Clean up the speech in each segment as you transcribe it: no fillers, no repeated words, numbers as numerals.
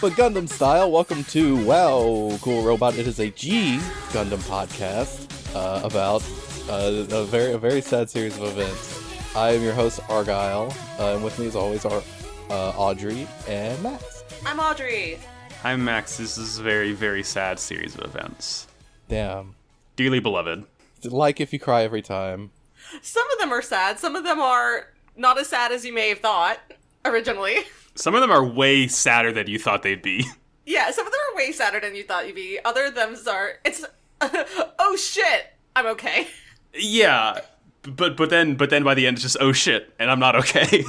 But Gundam style, welcome to Wow, Cool Robot. It is a G Gundam podcast about a very sad series of events. I am your host, Argyle, and with me as always are Audrey and Max. I'm Audrey. I'm Max. This is a very, very sad series of events. Damn. Dearly beloved. Like if you cry every time. Some of them are sad. Some of them are not as sad as you may have thought originally. Some of them are way sadder than you thought they'd be. Yeah, some of them are way sadder than you thought you'd be. Other of them are, it's, oh shit, I'm okay. Yeah, but then by the end it's just, oh shit, and I'm not okay.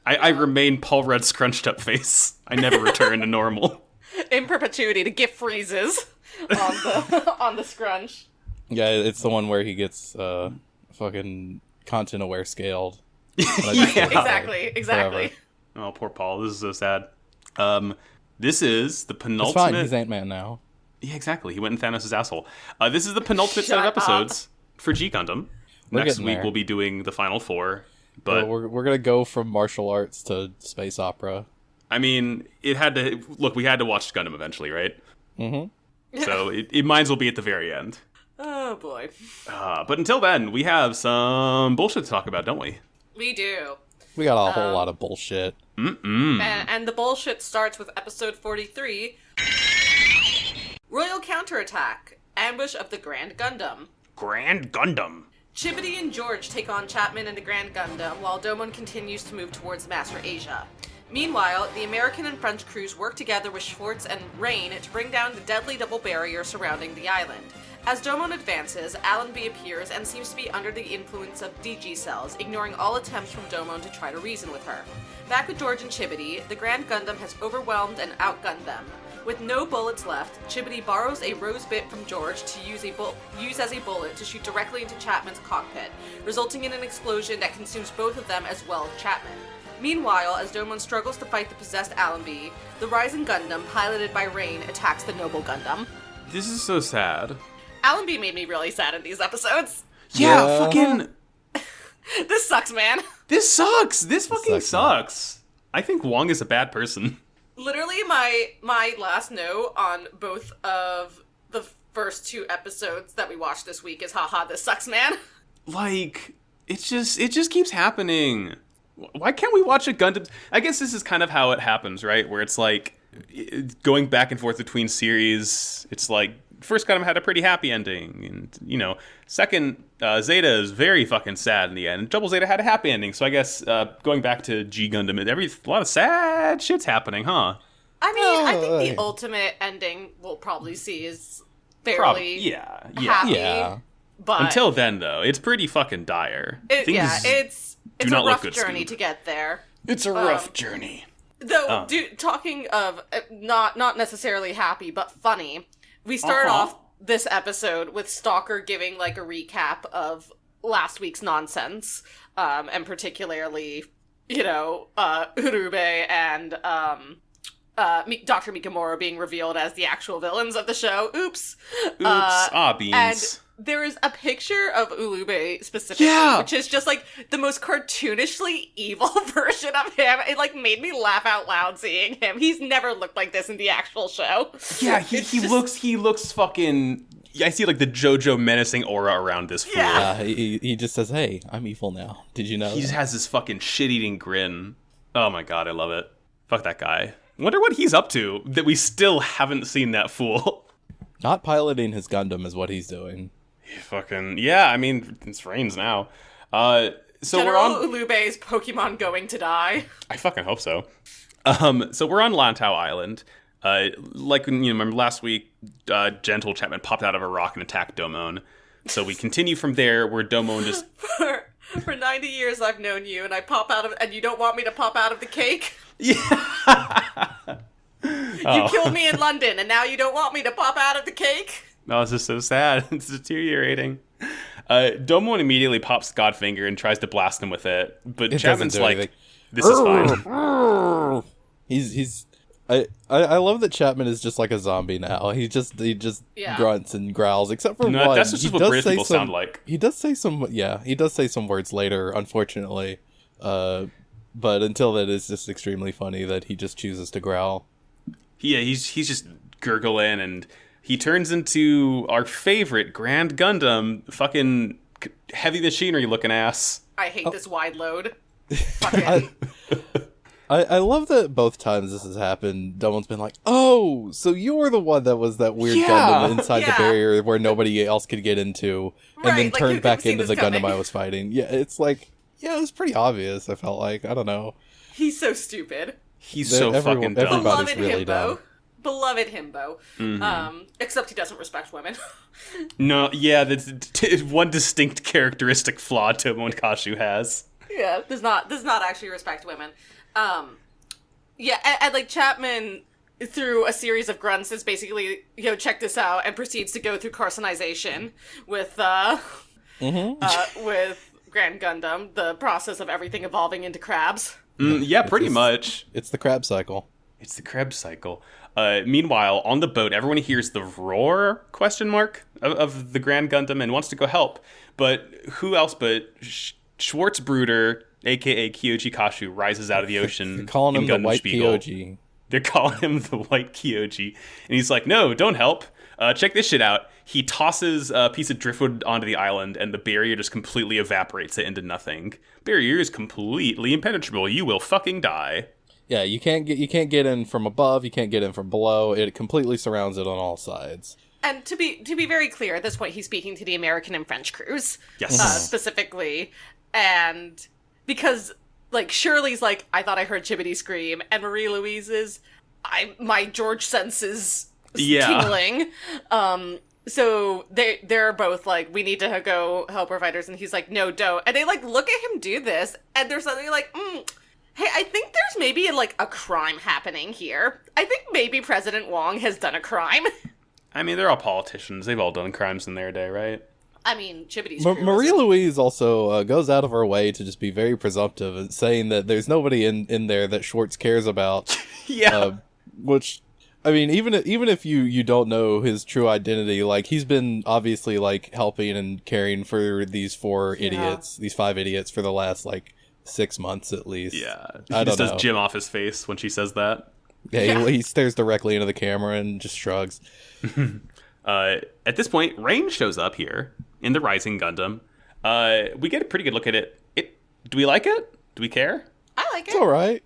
I remain Paul Rudd's scrunched up face. I never return to normal. In perpetuity, the gift freezes on the scrunch. Yeah, it's the one where he gets fucking content aware scaled. Yeah. Exactly. Forever. Oh, poor Paul. This is so sad. This is the penultimate... It's fine, he's Ant-Man now. Yeah, exactly. He went in Thanos' asshole. This is the penultimate set of Shut episodes for G Gundam. We're Next getting week there. we'll be doing the final four. But we're gonna go from martial arts to space opera. I mean, we had to watch Gundam eventually, right? Mm-hmm. So it might as well be at the very end. Oh boy. But until then, we have some bullshit to talk about, don't we? We do. We got a whole lot of bullshit. And the bullshit starts with episode 43. Royal Counterattack. Ambush of the Grand Gundam. Grand Gundam. Chibity and George take on Chapman and the Grand Gundam, while Domon continues to move towards Master Asia. Meanwhile, the American and French crews work together with Schwartz and Rain to bring down the deadly double barrier surrounding the island. As Domon advances, Allenby appears and seems to be under the influence of DG cells, ignoring all attempts from Domon to try to reason with her. Back with George and Chibity, the Grand Gundam has overwhelmed and outgunned them. With no bullets left, Chibity borrows a rose bit from George to use as a bullet to shoot directly into Chapman's cockpit, resulting in an explosion that consumes both of them as well as Chapman. Meanwhile, as Domon struggles to fight the possessed Allenby, the Rising Gundam, piloted by Rain, attacks the Noble Gundam. This is so sad. Allenby made me really sad in these episodes. Yeah, fucking... This sucks, man. This sucks. This fucking sucks. Man. I think Wong is a bad person. Literally, my last note on both of the first two episodes that we watched this week is, haha, this sucks, man. Like, it just keeps happening. Why can't we watch a Gundam? I guess this is kind of how it happens, right? Where it's like, going back and forth between series, it's like, first Gundam had a pretty happy ending, and, second, Zeta is very fucking sad in the end. Double Zeta had a happy ending, so I guess, going back to G Gundam, a lot of sad shit's happening, huh? I mean, I think the ultimate ending we'll probably see is fairly happy. Yeah. But until then, though, it's pretty fucking dire. It's a rough journey to get there. It's a rough journey. Though, talking of not necessarily happy, but funny, we start off this episode with Stalker giving, like, a recap of last week's nonsense, and particularly, Urube and Dr. Mikamura being revealed as the actual villains of the show. Oops. Beans. And there is a picture of Ulube specifically, which is just, like, the most cartoonishly evil version of him. It, like, made me laugh out loud seeing him. He's never looked like this in the actual show. Yeah, he looks fucking... I see, like, the JoJo menacing aura around this fool. Yeah, he just says, hey, I'm evil now. Did you know He just has this fucking shit-eating grin. Oh my god, I love it. Fuck that guy. Wonder what he's up to that we still haven't seen that fool. Not piloting his Gundam is what he's doing. I mean, it's Rain's now. So General we're on Ulube's Pokemon going to die. I fucking hope so. So we're on Lantau Island. Remember last week, Gentle Chapman popped out of a rock and attacked Domon. So we continue from there, where Domon just... For 90 years I've known you, and I pop out of... And you don't want me to pop out of the cake? Yeah! You killed me in London, and now you don't want me to pop out of the cake? No, it's just so sad. It's deteriorating. Domon immediately pops Godfinger and tries to blast him with it, but Chapman's like, anything. This is fine. He's I love that Chapman is just like a zombie now. He just grunts and growls, except for one. That's just what British people sound like. He does say some words later, unfortunately. But until then, it's just extremely funny that he just chooses to growl. Yeah, he's just gurgling, and he turns into our favorite Grand Gundam, fucking heavy machinery looking ass. I hate this wide load. Fucking. I love that both times this has happened, Domon's been like, oh, so you're the one that was that weird Gundam inside the barrier where nobody else could get into, and then turned back into the Gundam I was fighting. Yeah, it's like, yeah, it was pretty obvious, I felt like. I don't know. He's so stupid. He's so fucking dumb. Everybody's really dumb. Beloved himbo. Mm-hmm. Except he doesn't respect women. No, yeah, that's one distinct characteristic flaw Domon Kashu has. Yeah, does not actually respect women. And like Chapman, through a series of grunts, is basically, check this out, and proceeds to go through carcinization with with Grand Gundam, the process of everything evolving into crabs. Yeah, pretty much. It's the crab cycle. It's the crab cycle. Meanwhile, on the boat, everyone hears the roar, of the Grand Gundam and wants to go help. But who else but Schwarzbruder, a.k.a. Kyoji Kashu, rises out of the ocean. They're calling him the White Kyoji. They're calling him the White Kyoji. And he's like, no, don't help. Check this shit out. He tosses a piece of driftwood onto the island, and the barrier just completely evaporates it into nothing. Barrier is completely impenetrable. You will fucking die. Yeah, you can't get in from above, you can't get in from below. It completely surrounds it on all sides. And to be very clear, at this point he's speaking to the American and French crews. Yes. Specifically. And because, like, Shirley's like, I thought I heard Chibity scream, and Marie Louise is, my George sense is tingling. So they're both like, we need to go help our fighters, and he's like, no, don't. And they, like, look at him do this, and they're suddenly like, hey, I think there's maybe, like, a crime happening here. I think maybe President Wong has done a crime. I mean, they're all politicians. They've all done crimes in their day, right? I mean, Chibity's Marie Louise also goes out of her way to just be very presumptive and saying that there's nobody in there that Schwartz cares about. Yeah. Which, I mean, even if you don't know his true identity, like, he's been obviously, like, helping and caring for these five idiots for the last, like, 6 months at least. Yeah. He just does Jim off his face when she says that. Yeah. He stares directly into the camera and just shrugs. At this point, Rain shows up here in the Rising Gundam. We get a pretty good look at it. Do we like it? Do we care? I like it. It's all right.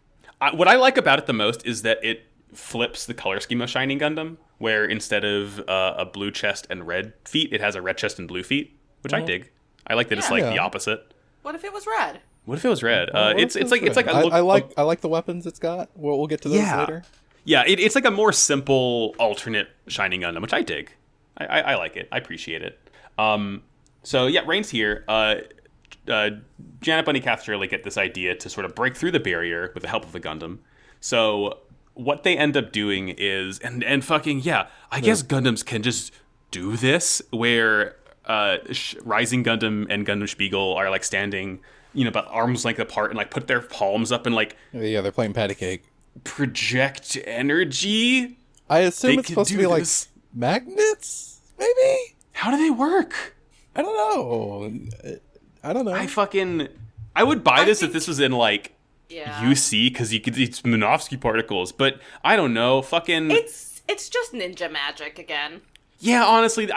What I like about it the most is that it flips the color scheme of Shining Gundam, where instead of a blue chest and red feet, it has a red chest and blue feet, which I dig. I like that it's the opposite. What if it was red? What if it was red? It's like I like the weapons it's got. We'll get to those later. Yeah, it's like a more simple alternate Shining Gundam, which I dig. I like it. I appreciate it. So yeah, Rain's here. Janet Bunny Kath Shirley get this idea to sort of break through the barrier with the help of the Gundam. So what they end up doing is, and fucking yeah, I guess Gundams can just do this, where Rising Gundam and Gundam Spiegel are like standing, about arm's length apart, and like put their palms up and like they're playing patty cake. Project energy. I assume it's supposed to be like magnets, maybe? How do they work? I don't know. I would buy this if this was in like UC, because it's Minovsky particles, but I don't know. Fucking it's just ninja magic again. Yeah, honestly,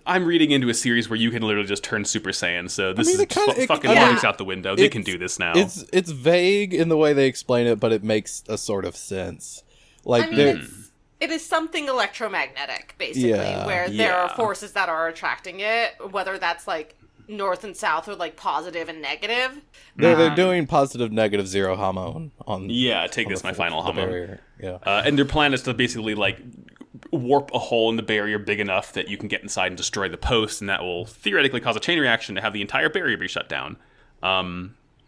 I'm reading into a series where you can literally just turn Super Saiyan, so this fucking works out the window. They can do this now. It's vague in the way they explain it, but it makes a sort of sense. Like, it is something electromagnetic, basically, where there are forces that are attracting it, whether that's like north and south or like positive and negative. They're doing positive, negative, zero hormone on. Yeah, take this, my final hormone. Yeah, and their plan is to basically like warp a hole in the barrier big enough that you can get inside and destroy the post, and that will theoretically cause a chain reaction to have the entire barrier be shut down.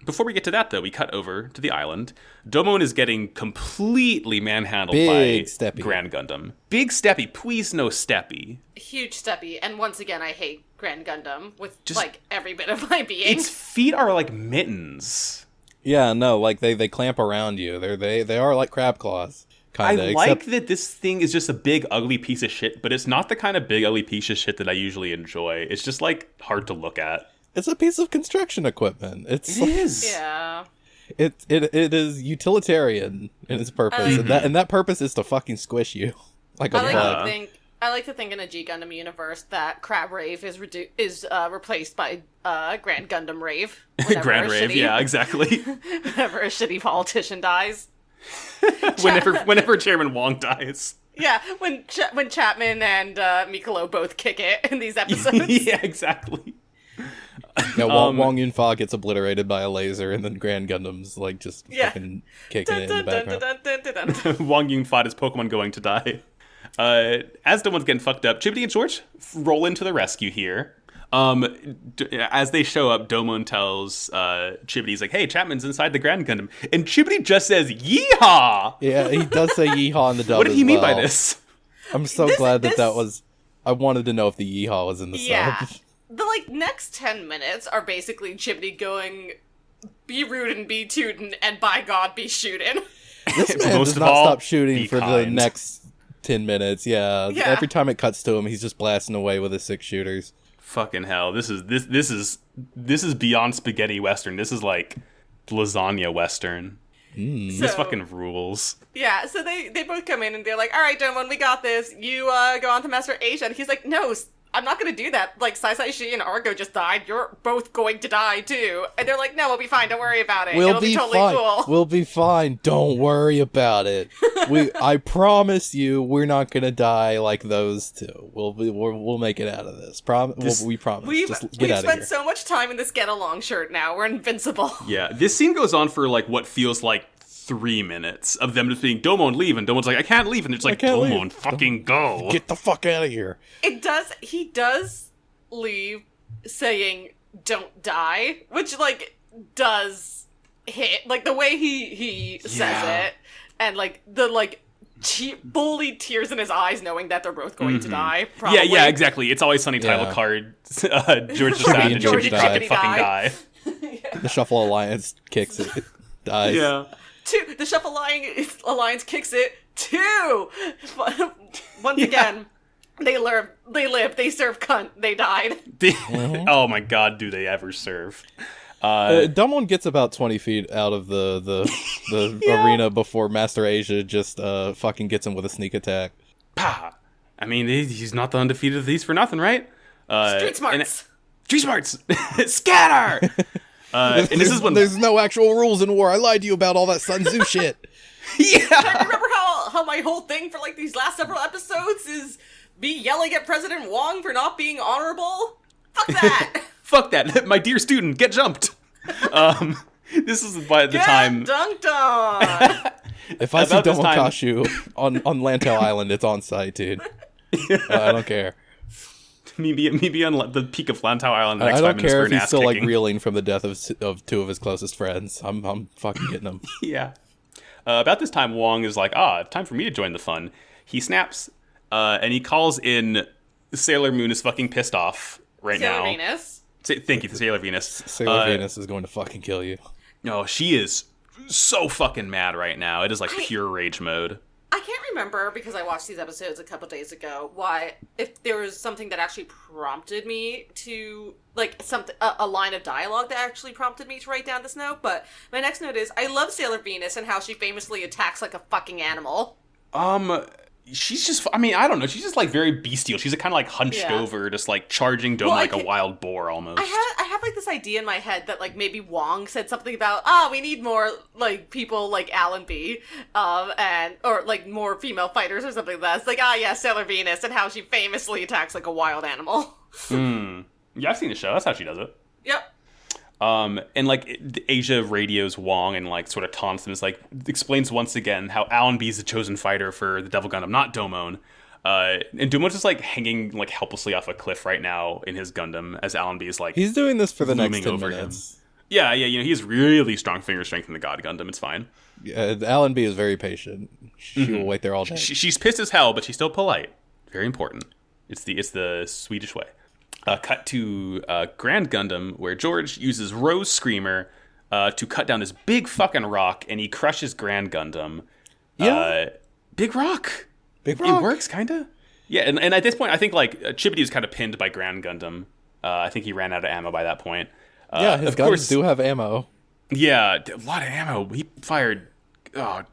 Before we get to that, though, we cut over to the island. Domon is getting completely manhandled by Steppy. Grand Gundam. Big Steppy, please no Steppy. Huge Steppy, and once again, I hate Grand Gundam with just, like, every bit of my being. Its feet are like mittens. Yeah, no, like they clamp around you. They are like crab claws. Kinda, I like that this thing is just a big, ugly piece of shit, but it's not the kind of big, ugly piece of shit that I usually enjoy. It's just, like, hard to look at. It's a piece of construction equipment. It is. Yeah. It is utilitarian in its purpose, and that purpose is to fucking squish you like a bug. I like to think in a G Gundam universe that Crab Rave is replaced by Grand Gundam Rave. Grand Rave, yeah, exactly. Whenever a shitty politician dies. whenever Chairman Wong dies. Yeah, when Chapman and Mikolo both kick it in these episodes. Yeah, exactly. Yeah, Wong Yun-fa gets obliterated by a laser, and then Grand Gundam's like just fucking kicking it in the background. Wong Yun-fa is Pokemon going to die. As Domon's getting fucked up, Chibity and George roll into the rescue here. As they show up, Domon tells Chibity, like, "Hey, Chapman's inside the Grand Gundam," and Chibity just says, "Yeehaw!" Yeah, he does say "yeehaw" in the dub. What did he mean by this? I'm so glad that was. I wanted to know if the "yeehaw" was in the sub. The next 10 minutes are basically Chibity going, "Be rude and be tootin', and by God, be shootin'." This man does not stop shooting for the next 10 minutes. Yeah, every time it cuts to him, he's just blasting away with his 6 shooters. Fucking hell! This is beyond spaghetti western. This is like lasagna western. This fucking rules. Yeah, so they both come in and they're like, "All right, Domon, we got this. You go on to Master Asia." And he's like, "No, I'm not going to do that. Like, Sai Shi and Argo just died. You're both going to die, too." And they're like, "No, we'll be fine. Don't worry about it. It'll be totally cool. We'll be fine. Don't worry about it. I promise you, we're not going to die like those two. We'll make it out of this. We promise. We've just get out of here." spent so much time in this get-along shirt now. We're invincible. Yeah, this scene goes on for, like, what feels like 3 minutes of them just being, "Domon, leave," and Domon's like, "I can't leave," and it's like, "Domon, fucking go. Get the fuck out of here." He does leave saying, "Don't die," which, like, does hit. Like, the way he says it, and, like, the, like, bully tears in his eyes knowing that they're both going to die, probably. Yeah, exactly. It's Always Sunny title card. George just died, and George fucking die. The Shuffle Alliance kicks it. Dies. Yeah. The Shuffle Alliance kicks it, too! Once again, they live, they serve cunt, they died. Oh my god, do they ever serve. Domon gets about 20 feet out of the arena before Master Asia just fucking gets him with a sneak attack. Pah! I mean, he's not the undefeated of these for nothing, right? Street smarts! Street smarts! Scatter! And this is when there's no actual rules in war. I lied to you about all that Sun Tzu shit. Yeah. Remember how my whole thing for like these last several episodes is me yelling at President Wong for not being honorable? Fuck that. Fuck that. My dear student, get jumped. This is by the time dunked on. If I see Domokashu on Lantau Island, it's on site, dude. I don't care. Maybe on the peak of Lantau Island. The next I don't 5 minutes care for if an he's still ass-kicking. like reeling from the death of 2 of his closest friends. I'm fucking getting him. Yeah. About this time, Wong is like, time for me to join the fun. He snaps, and he calls in Sailor Moon is fucking pissed off now. Sailor Venus. Thank you, Sailor Venus. Sailor Venus is going to fucking kill you. No, she is so fucking mad right now. It is like pure rage mode. I can't remember, because I watched these episodes a couple days ago, if there was something that actually prompted me to, like, a line of dialogue that actually prompted me to write down this note, but my next note is, I love Sailor Venus and how she famously attacks like a fucking animal. She's just, I mean, I don't know, she's just like very bestial. She's kind of like hunched over, just like charging Domon like a wild boar almost. I have like this idea in my head that like maybe Wong said something about, we need more like people like Allenby, or like more female fighters or something like that. It's like, yeah, Sailor Venus and how she famously attacks like a wild animal. Yeah, I've seen the show. That's how she does it. Yep. And like Asia radios Wong and like sort of taunts him. It's like explains once again how Allenby is the chosen fighter for the Devil Gundam, not Domon. And Domon's just like hanging like helplessly off a cliff right now in his Gundam as Allenby is like he's doing this for the next 10 minutes. Yeah, you know, he has really strong finger strength in the God Gundam. It's fine. Yeah, Allenby is very patient. She will wait there all day. She's pissed as hell, but she's still polite. Very important. It's the Swedish way. Cut to Grand Gundam, where George uses Rose Screamer to cut down this big fucking rock, and he crushes Grand Gundam. Yeah. Big rock. Big rock. It works, kind of. Yeah, and at this point, I think like Chibity is kind of pinned by Grand Gundam. I think he ran out of ammo by that point. Yeah, his guns do have ammo. Yeah, a lot of ammo. He fired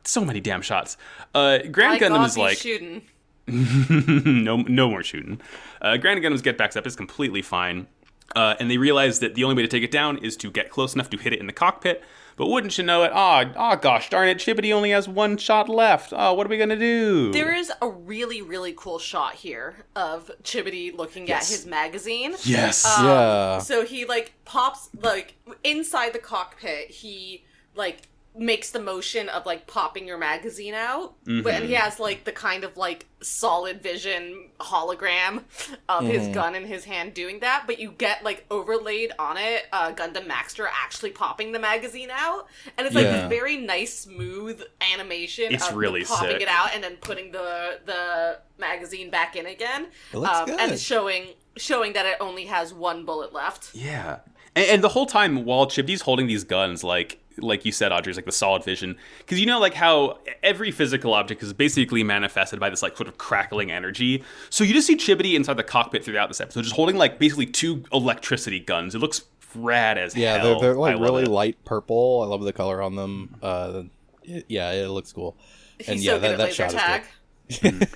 so many damn shots. Grand My Gundam God, is he's like shooting. no more shooting. Grand Gundam's get backs up is completely fine. And they realize that the only way to take it down is to get close enough to hit it in the cockpit. But wouldn't you know it? Gosh darn it, Chibity only has one shot left. Oh, what are we going to do? There is a really, really cool shot here of Chibity looking at his magazine. Yes. Yeah. So he, like, pops, like, inside the cockpit, he, like, makes the motion of, like, popping your magazine out. Mm-hmm. And he has, like, the kind of, like, solid vision hologram of his gun in his hand doing that. But you get, like, overlaid on it, Gundam Maxter actually popping the magazine out. And it's, like, this very nice, smooth animation It's of really popping sick. it out and then putting the magazine back in again. It looks good. And showing that it only has one bullet left. Yeah. And the whole time while Chibity's holding these guns, like you said, Audrey, is like the solid vision. Because you know, like how every physical object is basically manifested by this like sort of crackling energy. So you just see Chibity inside the cockpit throughout this episode, just holding like basically 2 electricity guns. It looks rad as hell. Yeah, they're like I love really it. light purple. I love the color on them. It looks cool. He's And so yeah, good at that laser shot tag. is good.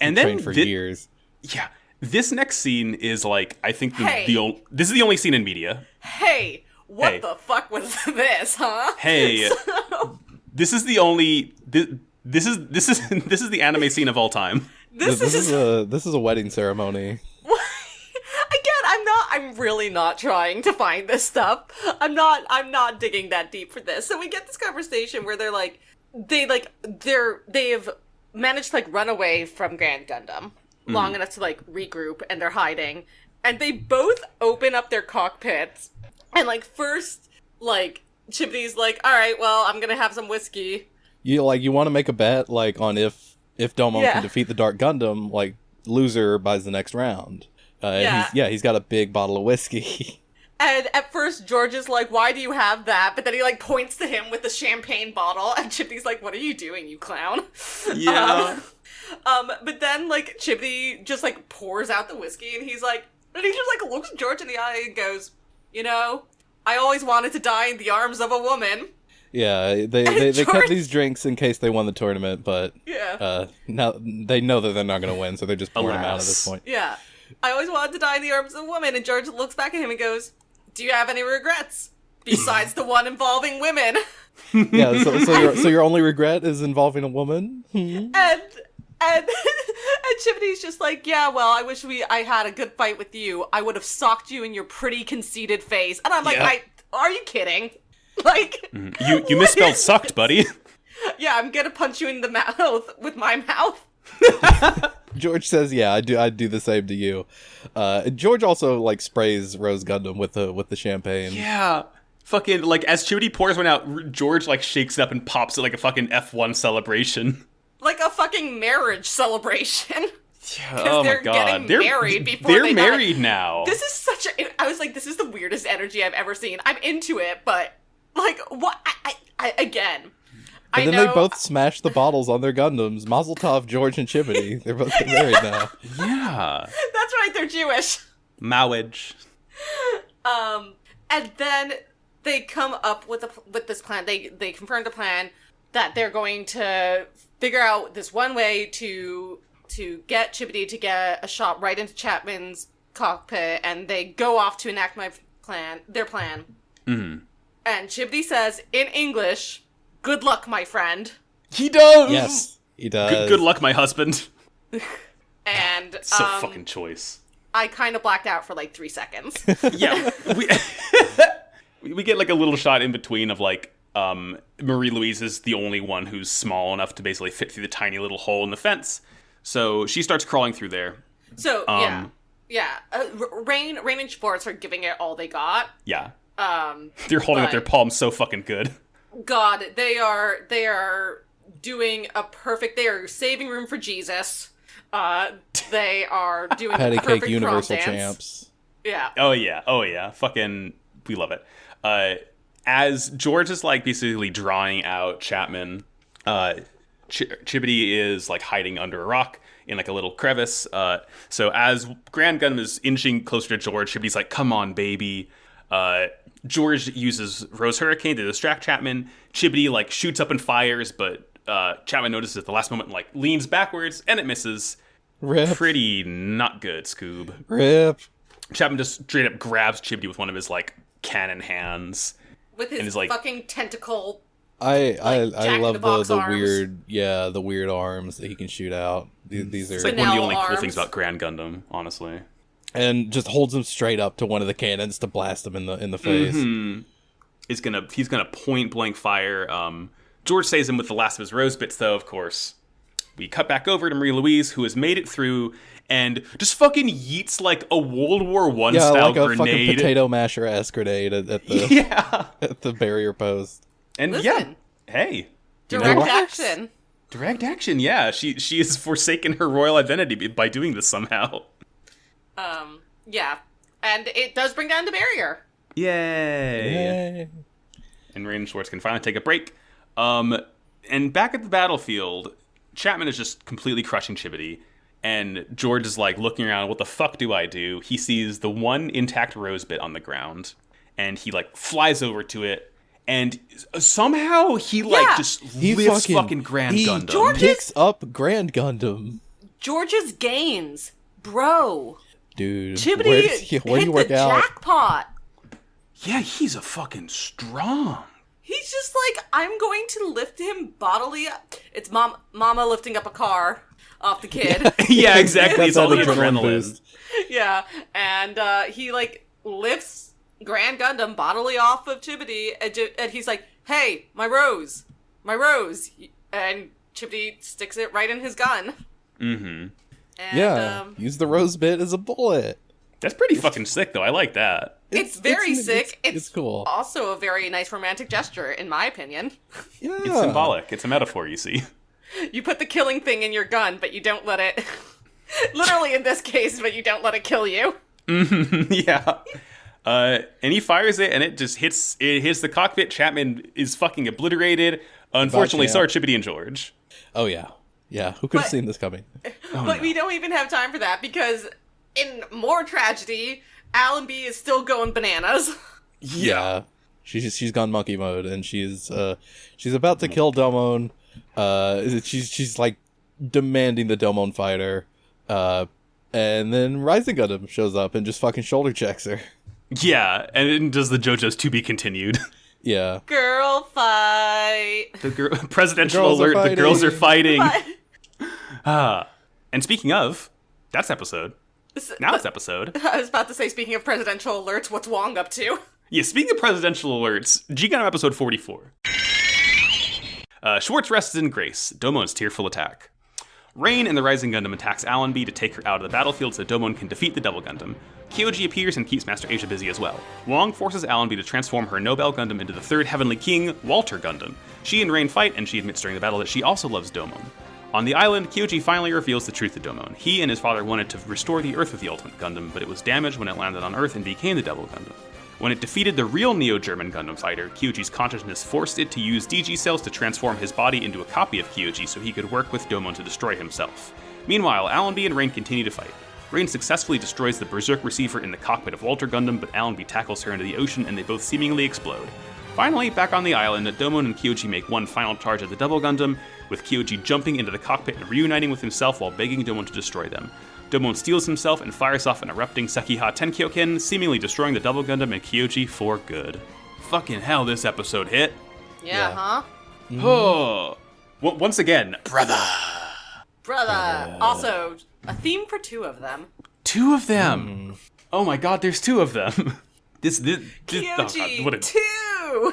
And then Trained for years. Yeah, this next scene is like I think Hey. this is the only scene in media. Hey, what Hey. the fuck was this, huh? Hey, this is the only this is this is the anime scene of all time. This is This is a wedding ceremony. Again, I'm really not trying to find this stuff. I'm not digging that deep for this. So we get this conversation where they've managed to like run away from Grand Gundam long enough to like regroup, and they're hiding. And they both open up their cockpits, and like first, like Chibity's like, all right, well, I'm gonna have some whiskey. You want to make a bet like on if Domon Yeah. can defeat the Dark Gundam, like loser buys the next round. Yeah. He's got a big bottle of whiskey. And at first, George is like, why do you have that? But then he, like, points to him with the champagne bottle, and Chibity's like, what are you doing, you clown? Yeah. But then, like, Chibity just, like, pours out the whiskey, and he just, like, looks George in the eye and goes, you know, I always wanted to die in the arms of a woman. Yeah, they George- kept these drinks in case they won the tournament, but Yeah. now they know that they're not going to win, so they're just pouring them out at this Alas. point. Yeah. I always wanted to die in the arms of a woman, and George looks back at him and goes, do you have any regrets? Besides the one involving women. Yeah, so your only regret is involving a woman? And Chibity's just like, yeah, well, I wish I had a good fight with you. I would have socked you in your pretty conceited face. And I'm like, Yeah. are you kidding? Like, You misspelled sucked, buddy. yeah, I'm gonna punch you in the mouth with my mouth. George says, "Yeah, I'd do the same to you." George also like sprays Rose Gundam with the champagne. Yeah. Fucking, like, as Chibity pours one out, George, like, shakes it up and pops it like a fucking F1 celebration. Like a fucking marriage celebration. Yeah, oh my they're god. getting married before they're they die. married now. This is such a... I was like, this is the weirdest energy I've ever seen. I'm into it, but, like, what? I again... And then I know, they both smash the bottles on their Gundams. Mazel tov, George and Chibity. They're both getting married now. Yeah. That's right, they're Jewish. Marriage. And then they come up with this plan. They confirmed a plan that they're going to figure out this one way to get Chibity to get a shot right into Chapman's cockpit, and they go off to enact their plan. Mm-hmm. And Chibity says in English, "Good luck, my friend." He does! Yes, he does. Good luck, my husband. And So fucking choice. I kind of blacked out for like 3 seconds. Yeah. We get like a little shot in between of like Marie Louise is the only one who's small enough to basically fit through the tiny little hole in the fence. So she starts crawling through there. So yeah. Rain and Schwartz are giving it all they got. Yeah. They're holding up their palms so fucking good. God, they are doing a perfect. They are saving room for Jesus. They are doing Patty a perfect cake universal prom dance. champs. Yeah. Oh yeah. Fucking, we love it. As George is like basically drawing out Chapman, Chibity is like hiding under a rock in like a little crevice. So as Grand Gundam is inching closer to George, Chibity's like, "Come on, baby." George uses Rose Hurricane to distract Chapman. Chibity, like, shoots up and fires, but Chapman notices at the last moment, like, leans backwards, and it misses. Rip. Pretty not good, Scoob. Rip. Chapman just straight up grabs Chibity with one of his, like, cannon hands. With his like, fucking tentacle. I Jack in love the Box the arms. the weird arms that he can shoot out. These are It's like one of the only cool arms. things about Grand Gundam, honestly. and just holds him straight up to one of the cannons to blast him in the face. Mm-hmm. He's gonna point blank fire. George saves him with the last of his rose bits, though. Of course, we cut back over to Marie Louise, who has made it through and just fucking yeets like a World War I Yeah, style like a fucking grenade. potato masher-ass grenade at the Yeah, at the barrier post. and Listen. hey, you know Direct what? action. Direct action. Yeah, she has forsaken her royal identity by doing this somehow. Yeah. And it does bring down the barrier. Yay! Yay. And Rain and Schwartz can finally take a break. And back at the battlefield, Chapman is just completely crushing Chibity. And George is like looking around, what the fuck do I do? He sees the one intact rose bit on the ground. And he like flies over to it. And somehow he like just He lifts fucking Grand he Gundam. George- picks up Grand Gundam. George's gains. Bro. Dude, Chibity where do hit you work the out? jackpot. Yeah, he's a fucking strong. He's just like, I'm going to lift him bodily. It's mama lifting up a car off the kid. Yeah, exactly. That's It's all the that adrenaline adrenaline. boost. Yeah, and he like lifts Grand Gundam bodily off of Chibity, and he's like, "Hey, my rose," and Chibity sticks it right in his gun. Mm-hmm. And, Yeah, use the rose bit as a bullet. That's pretty fucking sick, though. I like that. it's very sick. It's cool. Also a very nice romantic gesture, in my opinion. Yeah, It's symbolic. It's a metaphor, you see. You put the killing thing in your gun, but you don't let it. Literally in this case, but you don't let it kill you. Yeah. And he fires it, and it just hits the cockpit. Chapman is fucking obliterated. Unfortunately, so are Chibity and George. Oh yeah. Who could have But- seen this coming? But we don't even have time for that because in more tragedy, Allenby is still going bananas. Yeah, she's gone monkey mode, and she's about to kill Domon. She's like demanding the Domon fighter, and then Rising Gundam shows up and just fucking shoulder checks her. Yeah, and then does the JoJo's to be continued. Yeah, Girl fight. Presidential The girls are alert, the girls are fighting. But- And speaking of, that's episode. Now it's episode. I was about to say, speaking of presidential alerts, what's Wong up to? Yeah, speaking of presidential alerts, G-Gundam episode 44. Schwartz rests in grace. Domon's tearful attack. Rain and the Rising Gundam attacks Allenby to take her out of the battlefield so Domon can defeat the Double Gundam. Kyoji appears and keeps Master Asia busy as well. Wong forces Allenby to transform her Nobel Gundam into the third Heavenly King, Walter Gundam. She and Rain fight, and she admits during the battle that she also loves Domon. On the island, Kyoji finally reveals the truth to Domon. He and his father wanted to restore the Earth with the Ultimate Gundam, but it was damaged when it landed on Earth and became the Double Gundam. When it defeated the real Neo-German Gundam fighter, Kyoji's consciousness forced it to use DG cells to transform his body into a copy of Kyoji so he could work with Domon to destroy himself. Meanwhile, Allenby and Rain continue to fight. Rain successfully destroys the Berserk receiver in the cockpit of Walter Gundam, but Allenby tackles her into the ocean and they both seemingly explode. Finally, back on the island, Domon and Kyoji make one final charge at the Double Gundam, with Kyoji jumping into the cockpit and reuniting with himself while begging Domon to destroy them. Domon steals himself and fires off an erupting Sekiha Tenkyoken, seemingly destroying the Double Gundam and Kyoji for good. Fucking hell, this episode hit. Yeah, Yeah. huh? Oh. Once again, brother. Brother. Also, a theme for two of them. Two of them. Oh my god, there's two of them. This oh Kyoji, god, what a two!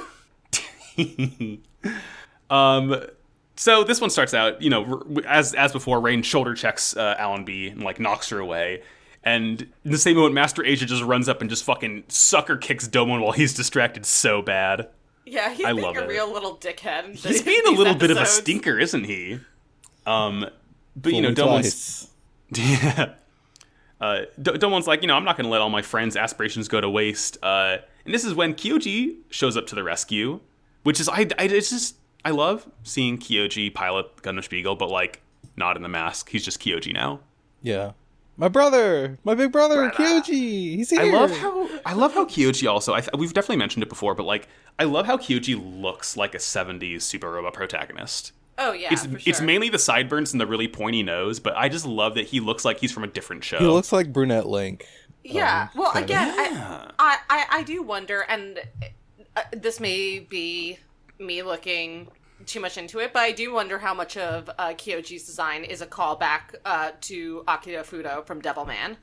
So this one starts out, as before, Rain shoulder checks Allenby and like knocks her away. And in the same moment, Master Asia just runs up and just fucking sucker kicks Domon while he's distracted so bad. Yeah, he's I being love a it. real little dickhead. He's being a little bit of a stinker, isn't he? But Fool Domon's twice. yeah. Domon's like, I'm not going to let all my friends' aspirations go to waste. And this is when Kyoji shows up to the rescue, which is I love seeing Kyoji pilot Gundam Spiegel, but like not in the mask. He's just Kyoji now. Yeah. My brother! My big brother, Brother. Kyoji! He's here! I love how Kyoji also, we've definitely mentioned it before, but like, I love how Kyoji looks like a 70s Super Robot protagonist. Oh, yeah, It's for sure. it's mainly the sideburns and the really pointy nose, but I just love that he looks like he's from a different show. He looks like Brunette Link. Yeah, well, kinda. again, Yeah. I do wonder, and this may be me looking too much into it, but I do wonder how much of Kyoji's design is a callback to Akira Fudo from Devilman.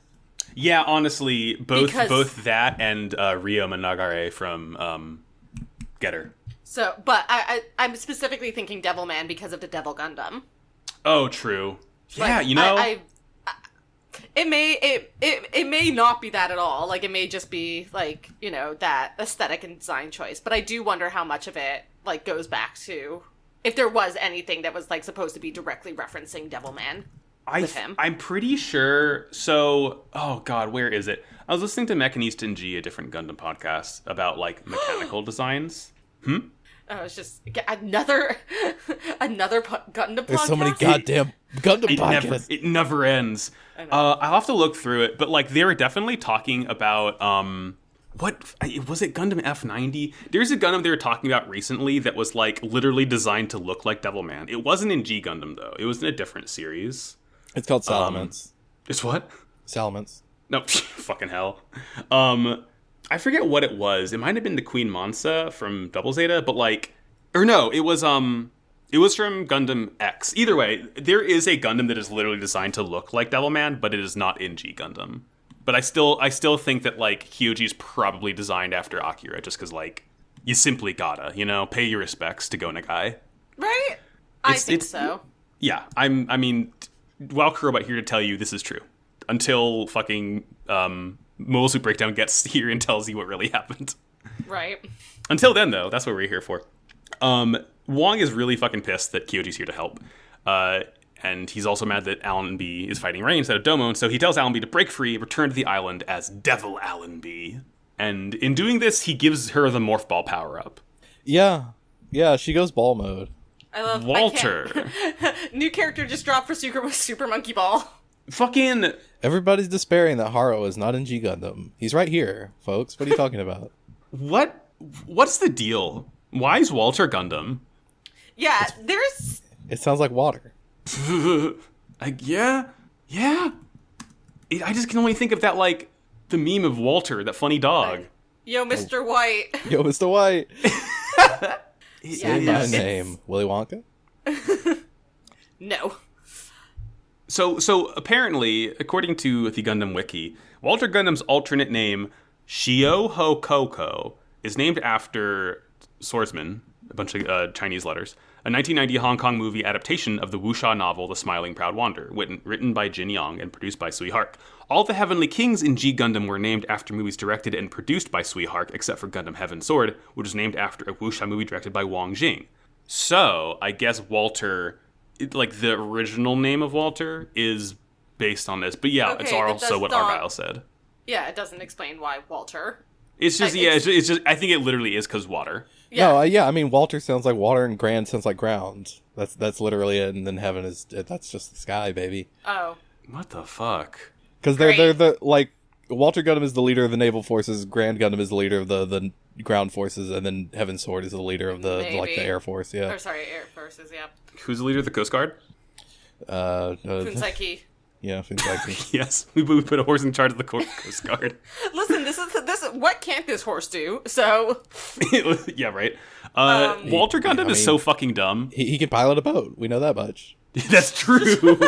Yeah, honestly, both that and Ryo Managare from Getter. So, but I'm specifically thinking Devilman because of the Devil Gundam. Oh, true. Yeah, Like, you know, it may not be that at all. Like, it may just be like, you know, that aesthetic and design choice. But I do wonder how much of it like goes back to if there was anything that was like supposed to be directly referencing Devilman with him. I'm pretty sure. So, oh god, where is it? I was listening to Mechanist and G, a different Gundam podcast, about like mechanical designs. Oh, it's just another Gundam podcast. There's so many goddamn Gundam podcasts. It never ends. I'll have to look through it, but like they were definitely talking about what was it, Gundam F90? There's a Gundam they were talking about recently that was like literally designed to look like Devilman. It wasn't in G Gundam though. It was in a different series. It's called Salamence. It's what? Salamence. No, fucking hell. I forget what it was. It might have been the Queen Mansa from Double Zeta, but like, or no, it was from Gundam X. Either way, there is a Gundam that is literally designed to look like Devilman, but it is not in G Gundam. But I still think that like Kyoji's probably designed after Akira, just because like you simply gotta, you know, pay your respects to Go Nagai. Right? I think so. Yeah, I mean, Wild Robot here to tell you this is true. Until fucking Mobile Suit Breakdown gets here and tells you what really happened. Right. Until then, though, that's what we're here for. Wong is really fucking pissed that Kyoji's here to help. And he's also mad that Allenby is fighting Rain instead of Domon, so he tells Allenby to break free, return to the island as Devil Allenby. And in doing this, he gives her the Morph Ball power-up. Yeah. Yeah, she goes ball mode. I love Walter. New character just dropped for Super Monkey Ball. Fucking... Everybody's despairing that Haro is not in G Gundam. He's right here, folks. What are you talking about? What's the deal? Why is Walter Gundam? Yeah, there's... It sounds like water. Yeah. I just can only think of that, like, the meme of Walter, that funny dog. Yo, Mr. White. Yo, Mr. White. Say my it's- name. Willy Wonka? No. So apparently, according to the Gundam Wiki, Walter Gundam's alternate name, Shio Ho Koko, is named after Swordsman, a bunch of Chinese letters, a 1990 Hong Kong movie adaptation of the wuxia novel The Smiling Proud Wanderer, written by Jin Yong and produced by Sui Hark. All the Heavenly Kings in G Gundam were named after movies directed and produced by Sui Hark, except for Gundam Heaven Sword, which was named after a wuxia movie directed by Wang Jing. So, I guess Walter... like the original name of Walter is based on this, but yeah, Okay, it's that also does what not- Argyle said. Yeah, it doesn't explain why Walter. It's just it's just I think it literally is because water. Yeah. No, yeah, I mean, Walter sounds like water and Grand sounds like ground. That's literally it, and then heaven is, that's just the sky, baby. Oh. What the fuck? Because they're Great. the, like, Walter Gundam is the leader of the naval forces, Grand Gundam is the leader of the ground forces, and then Heaven Sword is the leader of the, like, the Maybe. air force, yeah. Or sorry, Air Forces, yeah. Who's the leader of the Coast Guard? Funsaiki. Yeah, Funsaiki. Yes, we put a horse in charge of the Coast Guard. Listen, this is what can't this horse do? So Yeah, right. Walter Gundam is so fucking dumb. He can pilot a boat, we know that much. That's true.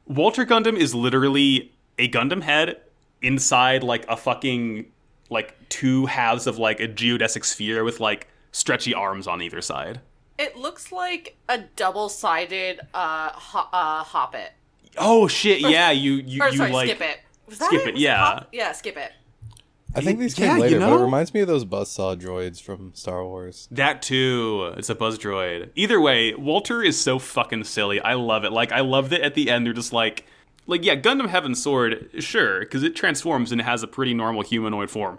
Walter Gundam is literally a Gundam head inside like a fucking like two halves of like a geodesic sphere with like stretchy arms on either side. it looks like a double-sided hoppet. Oh shit! Yeah, you Or sorry, like skip it. Was that skip it? it, Was yeah. Yeah, skip it. I think these Yeah, came you later, but know? it reminds me of those buzzsaw droids from Star Wars. that too. It's a buzz droid. Either way, Walter is so fucking silly. I love it. Like I love that at the end they're just like yeah, Gundam Heaven Sword, sure, because it transforms and it has a pretty normal humanoid form.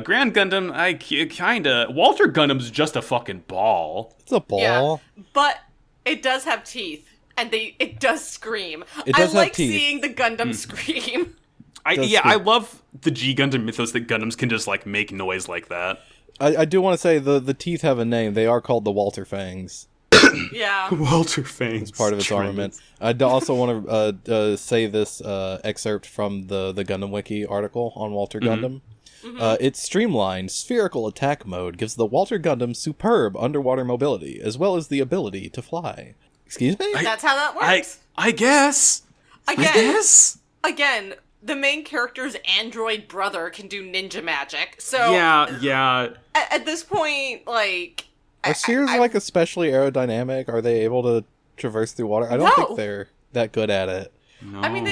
Grand Gundam, kinda. Walter Gundam's just a fucking ball. It's a ball. Yeah, but it does have teeth. and it does scream. It does I like have teeth. seeing the Gundam scream. I love the G Gundam mythos that Gundams can just like make noise like that. I do want to say the teeth have a name. They are called the Walter Fangs. Yeah. Walter Fangs. It's part of its armament. I also want to say this excerpt from the Gundam Wiki article on Walter Gundam. Its streamlined, spherical attack mode gives the Walter Gundam superb underwater mobility, as well as the ability to fly. Excuse me? That's how that works. I guess. Again, the main character's android brother can do ninja magic. So yeah. At this point, like, Are spheres like especially aerodynamic? Are they able to traverse through water? I don't think they're that good at it. No. I mean,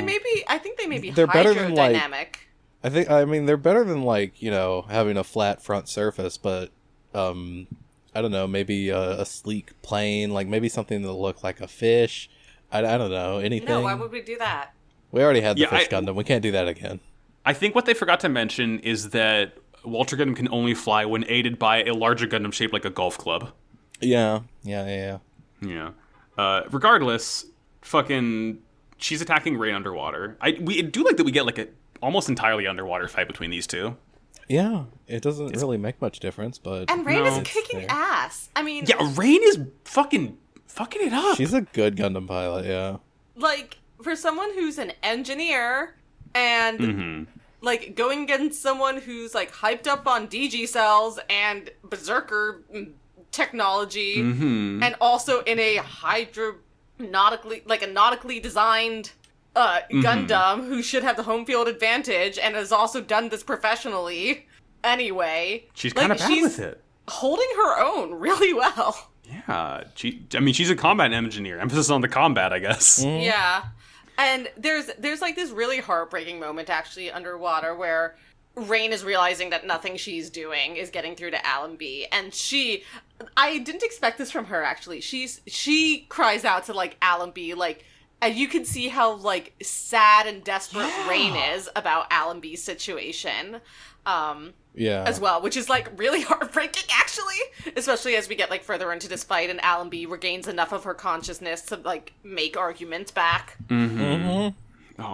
I think they may be They're better than, like, hydrodynamic. They're better than, like, having a flat front surface, but I don't know, maybe a sleek plane, like maybe something that look like a fish. I don't know, anything. No, why would we do that? We already had the fish Gundam. We can't do that again. I think what they forgot to mention is that Walter Gundam can only fly when aided by a larger Gundam shaped like a golf club. Yeah. Regardless, fucking, she's attacking Rain underwater. We do like that we get like a almost entirely underwater fight between these two. Yeah, it doesn't really make much difference, but... And Rain is kicking ass. I mean... Yeah, Rain is fucking it up. She's a good Gundam pilot, yeah. Like, for someone who's an engineer and, like, going against someone who's, like, hyped up on DG cells and Berserker technology, and also in a nautically designed Gundam who should have the home field advantage and has also done this professionally anyway. She's kind of bad with it. Holding her own really well. Yeah, she's a combat engineer. Emphasis on the combat, I guess. Yeah. And there's like this really heartbreaking moment actually underwater where Rain is realizing that nothing she's doing is getting through to Allenby, and I didn't expect this from her actually. She cries out to like Allenby, like, and you can see how like sad and desperate Rain is about Allenby's situation. As well, which is like really heartbreaking actually, especially as we get like further into this fight and Allenby regains enough of her consciousness to like make arguments back. Oh,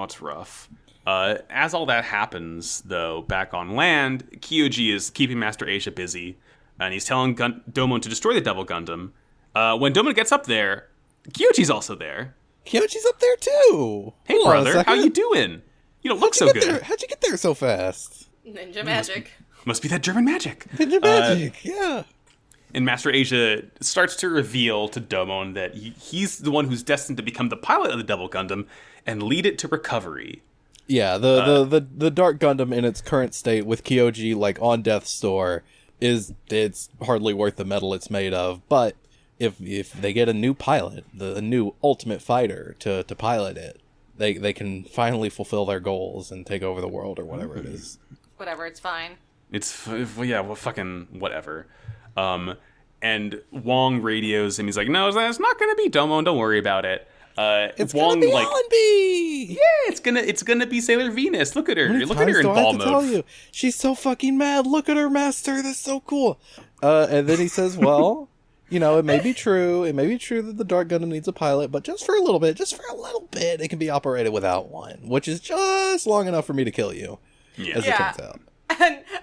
it's rough. As all that happens, though, back on land, Kyoji is keeping Master Asia busy, and he's telling Domon to destroy the Devil Gundam. When Domon gets up there, Kyoji's also there. Kyoji's up there too! Hey, brother, how you doing? You don't look so good. How'd you get there so fast? Ninja magic. Must be that German magic. Ninja magic, yeah. And Master Asia starts to reveal to Domon that he's the one who's destined to become the pilot of the Devil Gundam and lead it to recovery. Yeah, the Dark Gundam in its current state with Kyoji like on death's door it's hardly worth the metal it's made of. But if they get a new pilot, a new ultimate fighter to pilot it, they can finally fulfill their goals and take over the world or whatever it is. Whatever, it's fine. Fucking whatever. And Wong radios him. He's like, no, it's not gonna be Domon. Don't worry about it. It's Wong, gonna be Allenby! Yeah, it's gonna be Sailor Venus. Look at her. Look at her in ball mode. Tell you? She's so fucking mad. Look at her, master. That's so cool. And then he says, well, it may be true. It may be true that the Dark Gundam needs a pilot, but just for a little bit, it can be operated without one, which is just long enough for me to kill you, as it turns out.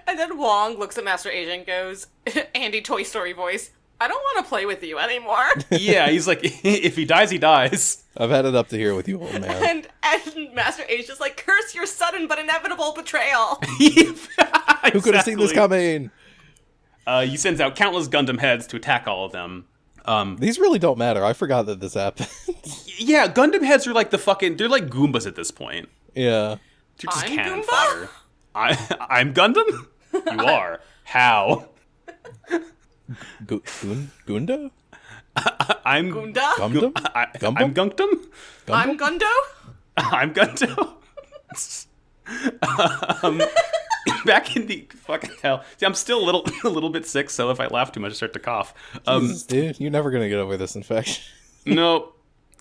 And then Wong looks at Master Asia and goes, Andy Toy Story voice, I don't want to play with you anymore. Yeah, he's like, if he dies, he dies. I've had it up to here with you, old man. And Master Asia's like, curse your sudden but inevitable betrayal. Exactly. Who could have seen this coming? He sends out countless Gundam heads to attack all of them. These really don't matter. I forgot that this happened. Yeah, Gundam heads are like they're like Goombas at this point. Yeah. They're just I'm cannon Goomba? fodder. I'm Gundam? You are. How? Gunda? Gunda? I'm Gundam? I'm Gundam? I'm Gundo? I'm Gundo. Back in the fucking hell. See, I'm still a little bit sick, so if I laugh too much, I start to cough. Jesus, dude, you're never gonna get over this infection. No,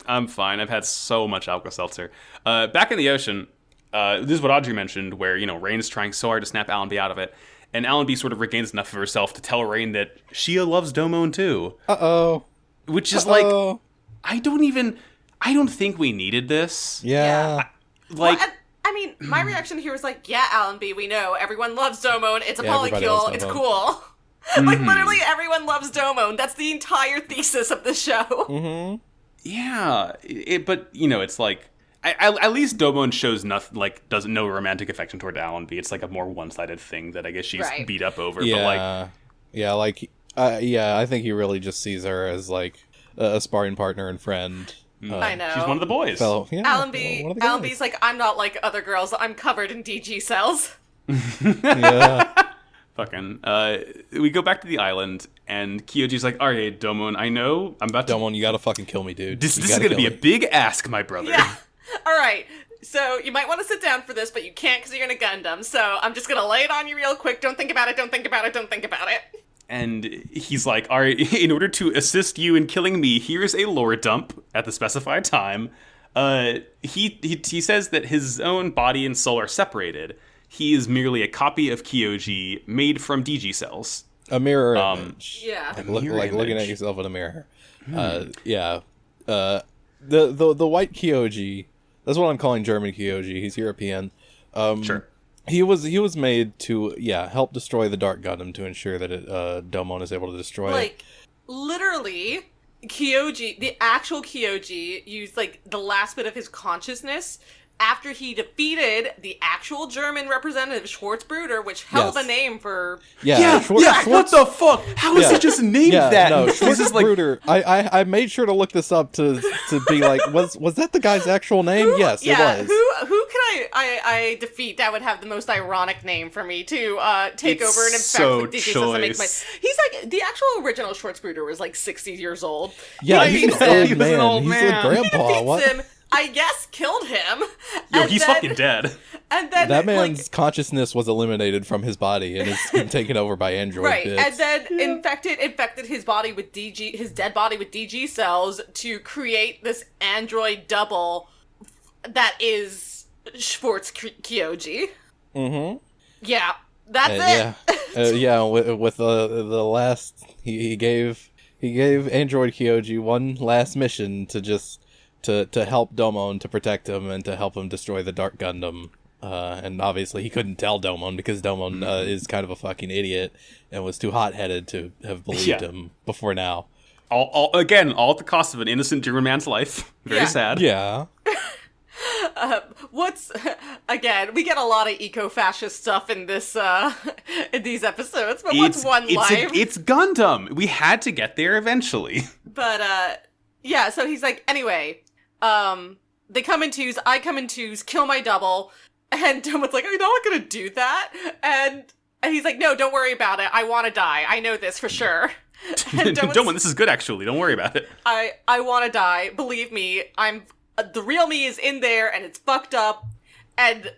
I'm fine. I've had so much Alka-Seltzer. Back in the ocean, this is what Audrey mentioned, where Rain is trying so hard to snap Allenby out of it, and Allenby sort of regains enough of herself to tell Rain that Shia loves Domon too. Uh-oh. Which is like, I I don't think we needed this. Yeah. Like, well, I mean, my reaction here was like, yeah, Alan B, we know. Everyone loves Domon. It's a everybody loves polycule. It's Domon. cool. Like, literally everyone loves Domon. That's the entire thesis of the show. Mm-hmm. yeah, but, you know, it's like, at least Domon shows nothing, like, doesn't know romantic affection toward Alan B. It's like a more one-sided thing that I guess she's beat up over. Yeah. But, like, I think he really just sees her as, like, a sparring partner and friend. I know. she's one of the boys. Fellow, yeah, Alan one of the B's guys. like, I'm not like other girls. I'm covered in DG cells. Yeah. Fucking. We go back to the island, and Kyoji's like, all right, Domon, I know I'm about to... Domon, you gotta fucking kill me, dude. This You is gotta going to be kill a me. big ask, my brother. Yeah. All right. So you might want to sit down for this, but you can't because you're in a Gundam. So I'm just going to lay it on you real quick. Don't think about it. Don't think about it. Don't think about it. And he's like, all right, in order to assist you in killing me, here's a lore dump at the specified time. He says that his own body and soul are separated. He is merely a copy of Kyoji made from DG cells. A mirror image. Yeah. Like, mirror looking at image. yourself in a mirror. Yeah. The white Kyoji, that's what I'm calling German Kyoji. He's European. Sure. He was made to help destroy the Dark Gundam to ensure that Domon is able to destroy it. Like, literally, Kyoji, the actual Kyoji, used, like, the last bit of his consciousness after he defeated the actual German representative, Schwarzbruder, which held Yes. a name for... What the fuck? How is Yeah. it just named Yeah, that? no, This is like... Schwarzbruder. I made sure to look this up to be like, was that the guy's actual name? Yes, Yeah, it was. who can I defeat that would have the most ironic name for me to take It's over and infect so with DG cells and make my... choice. He's like, the actual original Schwarzbruder was like 60 years old. Yeah, He he's defeats an him. old He was an man. old He's man. a grandpa. Defeats What? him, I guess killed him. Yo, and he's then- fucking dead. And then, That man's like, consciousness was eliminated from his body and has been taken over by android right, bits. and then infected his body with his dead body with DG cells to create this android double that is Schwartz Kyoji. Mm-hmm. Yeah, that's it. Yeah. With the last, he gave android Kyoji one last mission to just to help Domon, to protect him and to help him destroy the Dark Gundam. And obviously he couldn't tell Domon because Domon is kind of a fucking idiot and was too hot-headed to have believed him before now. All at the cost of an innocent German man's life. Very Yeah. sad. Yeah. Again, we get a lot of eco-fascist stuff in this in these episodes, but what's one life? It's Gundam. We had to get there eventually. But yeah, so he's like, anyway, they come in twos, I come in twos, kill my double, and Domon's like, you're not gonna do that? And he's like, no, don't worry about it, I wanna die, I know this for sure. And Domon, this is good actually. Don't worry about it. I wanna die, believe me, the real me is in there, and it's fucked up, and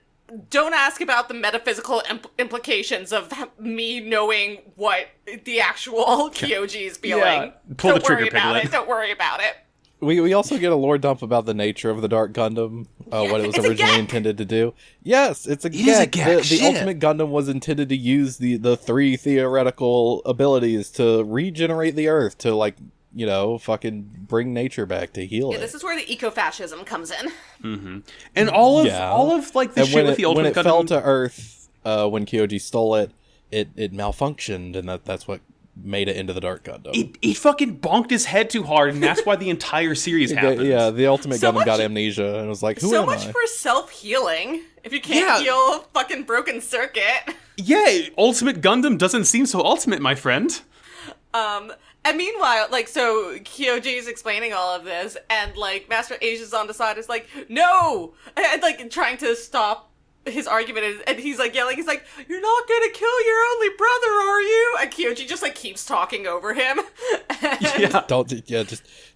don't ask about the metaphysical implications of me knowing what the actual Kyoji is feeling. Yeah. Pull the Don't worry trigger, about Piglet. it. Don't worry about it. We also get a lore dump about the nature of the Dark Gundam, what it was It's a originally gek. intended to do. Yes, it's a It is a gek. gek, The shit. Ultimate Gundam was intended to use the three theoretical abilities to regenerate the Earth, to, like, you know, fucking bring nature back, to heal Yeah, it. this is where the eco-fascism comes in. And all of like the And shit with the when Ultimate it Gundam. fell to Earth, when Kyoji stole it, it malfunctioned, and that's what made it into the Dark Gundam. He fucking bonked his head too hard, and that's why the entire series happened. Yeah, the Ultimate So Gundam got much- amnesia and was like, who So am much I? for self-healing. If you can't Yeah. heal a fucking broken circuit. Yeah, Ultimate Gundam doesn't seem so ultimate, my friend. And meanwhile, like, so Kyoji is explaining all of this, and, like, Master Asia's on the side is like, no! And, like, trying to stop his argument, and he's, like, yelling, he's like, you're not gonna kill your only brother, are you? And Kyoji just, like, keeps talking over him. And-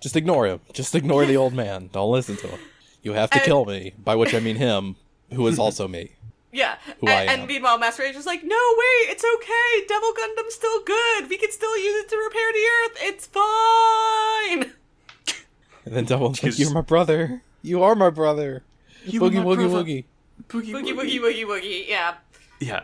Just ignore him. Just ignore the old man. Don't listen to him. You have to And- kill me, by which I mean him, who is also me. Yeah, Who I and am. meanwhile, Master Asia's like, no, wait, it's okay, Devil Gundam's still good, we can still use it to repair the Earth, it's fine! And then Double's like, Just- you're my brother. You are my brother. You are Boogie, my woogie, brother. woogie. Boogie, Boogie, boogie, boogie, boogie, yeah. Yeah.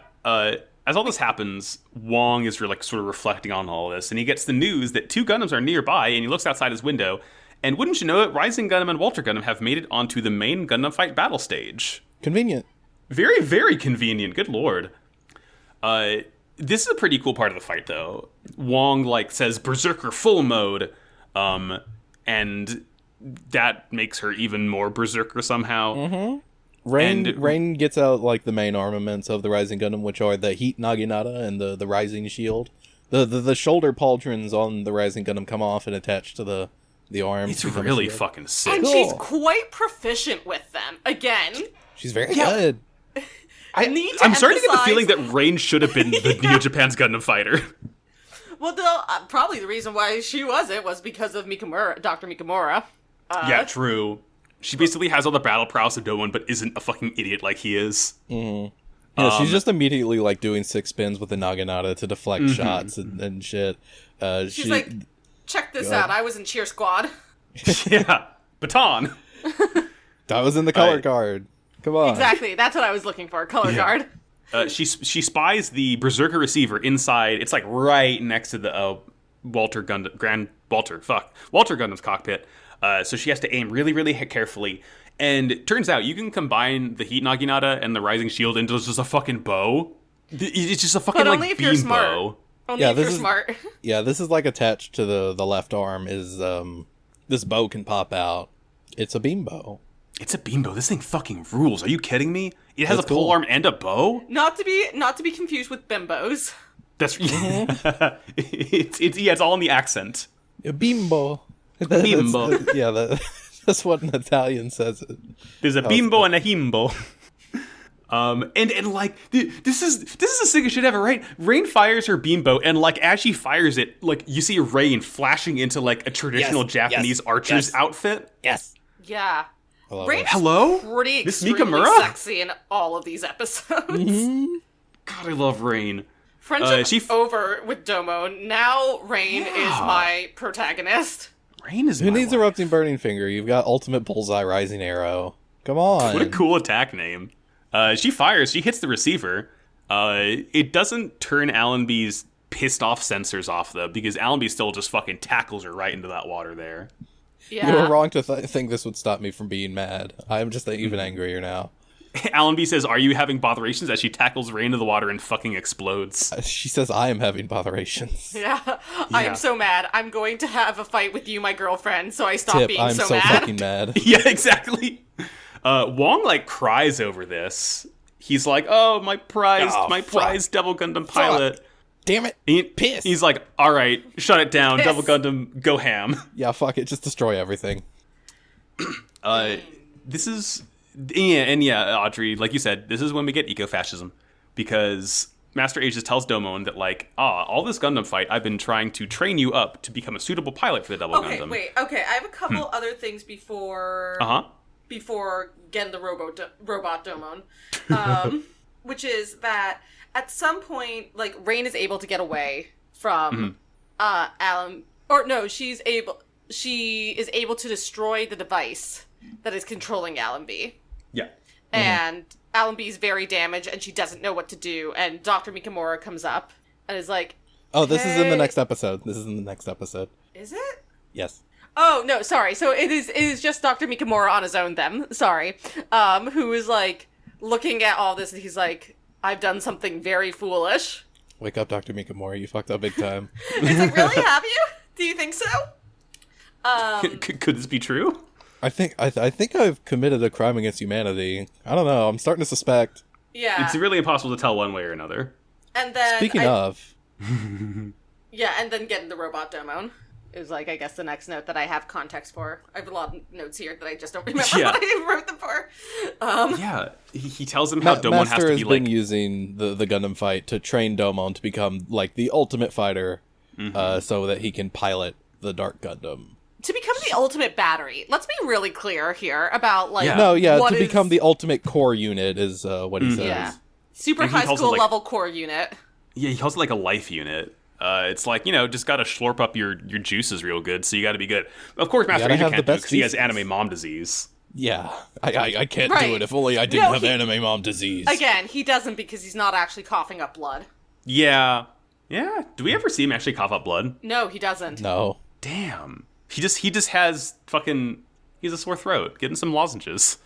As all this happens, Wong is like sort of reflecting on all this, and he gets the news that two Gundams are nearby, and he looks outside his window, And wouldn't you know it, Rising Gundam and Walter Gundam have made it onto the main Gundam Fight battle stage. Convenient. Very, very convenient. Good lord. This is a pretty cool part of the fight, though. Wong, like, says Berserker full mode, and that makes her even more Berserker somehow. Mm-hmm. Rain gets out, like, the main armaments of the Rising Gundam, which are the Heat Naginata and the Rising Shield. The shoulder pauldrons on the Rising Gundam come off and attach to the arms. It's really fucking sick. And she's quite proficient with them. Again. She's very good. I'm starting to get the feeling that Rain should have been the Neo Japan's Gundam fighter. Well, probably the reason why she wasn't was because of Mikamura, Dr. Mikamura. Yeah, true. She basically has all the battle prowess of Domon, but isn't a fucking idiot like he is. Mm-hmm. Yeah, she's just immediately, like, doing 6 spins with the Naginata to deflect shots and shit. She's like, check this out, I was in cheer squad. Yeah, baton. That was in the color card. Come on. Exactly, that's what I was looking for, color guard. She spies the Berserker receiver inside. It's like right next to the Walter Gundam's cockpit. So she has to aim really, really carefully. And it turns out you can combine the Heat Naginata and the Rising Shield into just a fucking bow. It's just a fucking like beam bow. Only if you're smart. Yeah, this is like attached to the left arm. Is this bow can pop out? It's a beam bow. It's a beam bow. This thing fucking rules. Are you kidding me? It has a pole arm and a bow? Not to be confused with bimbos. That's it's all in the accent. A bimbo. Bimbo. That's what an Italian says. There's a bimbo and a himbo. And like this is the sickest shit ever, right? Rain fires her beambow, and like as she fires it, like you see Rain flashing into like a traditional Japanese archer's outfit. Yes. Yeah. Rain's pretty extremely sexy in all of these episodes. Mm-hmm. God, I love Rain. Friendship's over with Domon. Now Rain is my protagonist. Rain is Who needs Erupting Burning Finger? You've got Ultimate Bullseye Rising Arrow. Come on. What a cool attack name. She fires. She hits the receiver. It doesn't turn Allenby's pissed off sensors off, though, because Allenby still just fucking tackles her right into that water there. Yeah. You were wrong to think this would stop me from being mad. I am just even angrier now. Allenby says, "Are you having botherations?" as she tackles Rain into the water and fucking explodes. She says, "I am having botherations." Yeah. I am so mad. I'm going to have a fight with you, my girlfriend, so I stop being I'm so so mad. fucking mad. Yeah, exactly. Wong like cries over this. He's like, "Oh, my prized Double Gundam pilot." Fuck. Damn it. Piss. He's like, "All right, shut it down. Double Gundam, go ham." Yeah, fuck it. Just destroy everything. This is... Yeah, Audrey, like you said, this is when we get ecofascism. Because Master Aegis tells Domon that, like, all this Gundam fight, I've been trying to train you up to become a suitable pilot for the Double Gundam. Okay, I have a couple other things before... Before getting the robot Domon. Which is that at some point, like, Rain is able to get away from Alan... Or, no, she is able to destroy the device that is controlling Allenby. Yeah. And Allenby's very damaged, and she doesn't know what to do, and Dr. Mikamura comes up and is like, "Oh, this is in the next episode. This is in the next episode." Is it? Yes. Oh, no, sorry. So it is just Dr. Mikamura on his own then. Sorry. Who is, like, looking at all this, and he's like, "I've done something very foolish." Wake up, Dr. Mikamura. You fucked up big time. It's like, really? Have you? Do you think so? Could this be true? I think I've committed a crime against humanity. I don't know. I'm starting to suspect. Yeah. It's really impossible to tell one way or another. And then... Speaking of... Yeah, and then getting the robot Domon is, like, I guess the next note that I have context for. I have a lot of notes here that I just don't remember what I wrote them for. Yeah, he tells him how Domon has to be, has been using the Gundam fight to train Domon to become, like, the ultimate fighter, so that he can pilot the Dark Gundam. To become the ultimate battery. Let's be really clear here about, like... to become the ultimate core unit is what he says. Yeah. Super high school level core unit. Yeah, he calls it like a life unit. It's like, just gotta slurp up your juices real good, so you gotta be good. Of course, Master Aegis can't do it because he has anime mom disease. Yeah, I can't do it. If only I didn't have anime mom disease. Again, he doesn't because he's not actually coughing up blood. Yeah. Yeah. Do we ever see him actually cough up blood? No, he doesn't. No. Damn. He just has fucking. He's a sore throat. Getting some lozenges.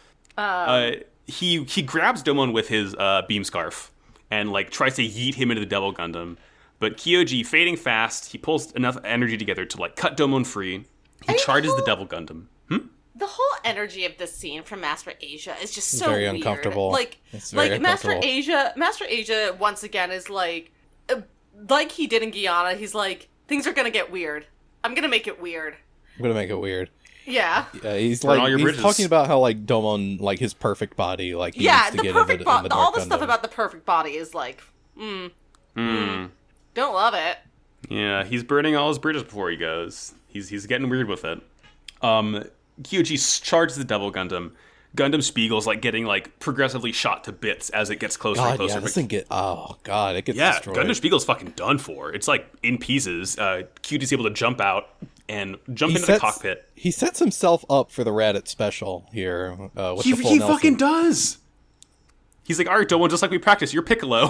He grabs Domon with his beam scarf and like tries to yeet him into the Devil Gundam, but Kyoji, fading fast, he pulls enough energy together to like cut Domon free. He charges the Devil Gundam. The whole energy of this scene from Master Asia is just so very weird. uncomfortable. It's very uncomfortable. Master Asia once again is like he did in Guyana. He's like, things are gonna get weird. I'm gonna make it weird. I'm gonna make it weird. Yeah. He's Burn like all your he's bridges. talking about how like Domon, like his perfect body, like he needs to the get perfect in body. the All Dark the stuff Gundam. about the perfect body is like, don't love it. Yeah, he's burning all his bridges before he goes. He's getting weird with it. Kyoji charges the Devil Gundam. Gundam Spiegel's like getting like progressively shot to bits as it gets closer and God, closer. yeah, this thing it gets Yeah, destroyed. Gundam Spiegel's fucking done for. It's like in pieces. Kyoji's able to jump out and jump into the cockpit. He sets himself up for the Raditz special here. With He the full Nelson. fucking does. He's like, all right, Domon, just like we practiced, you're Piccolo.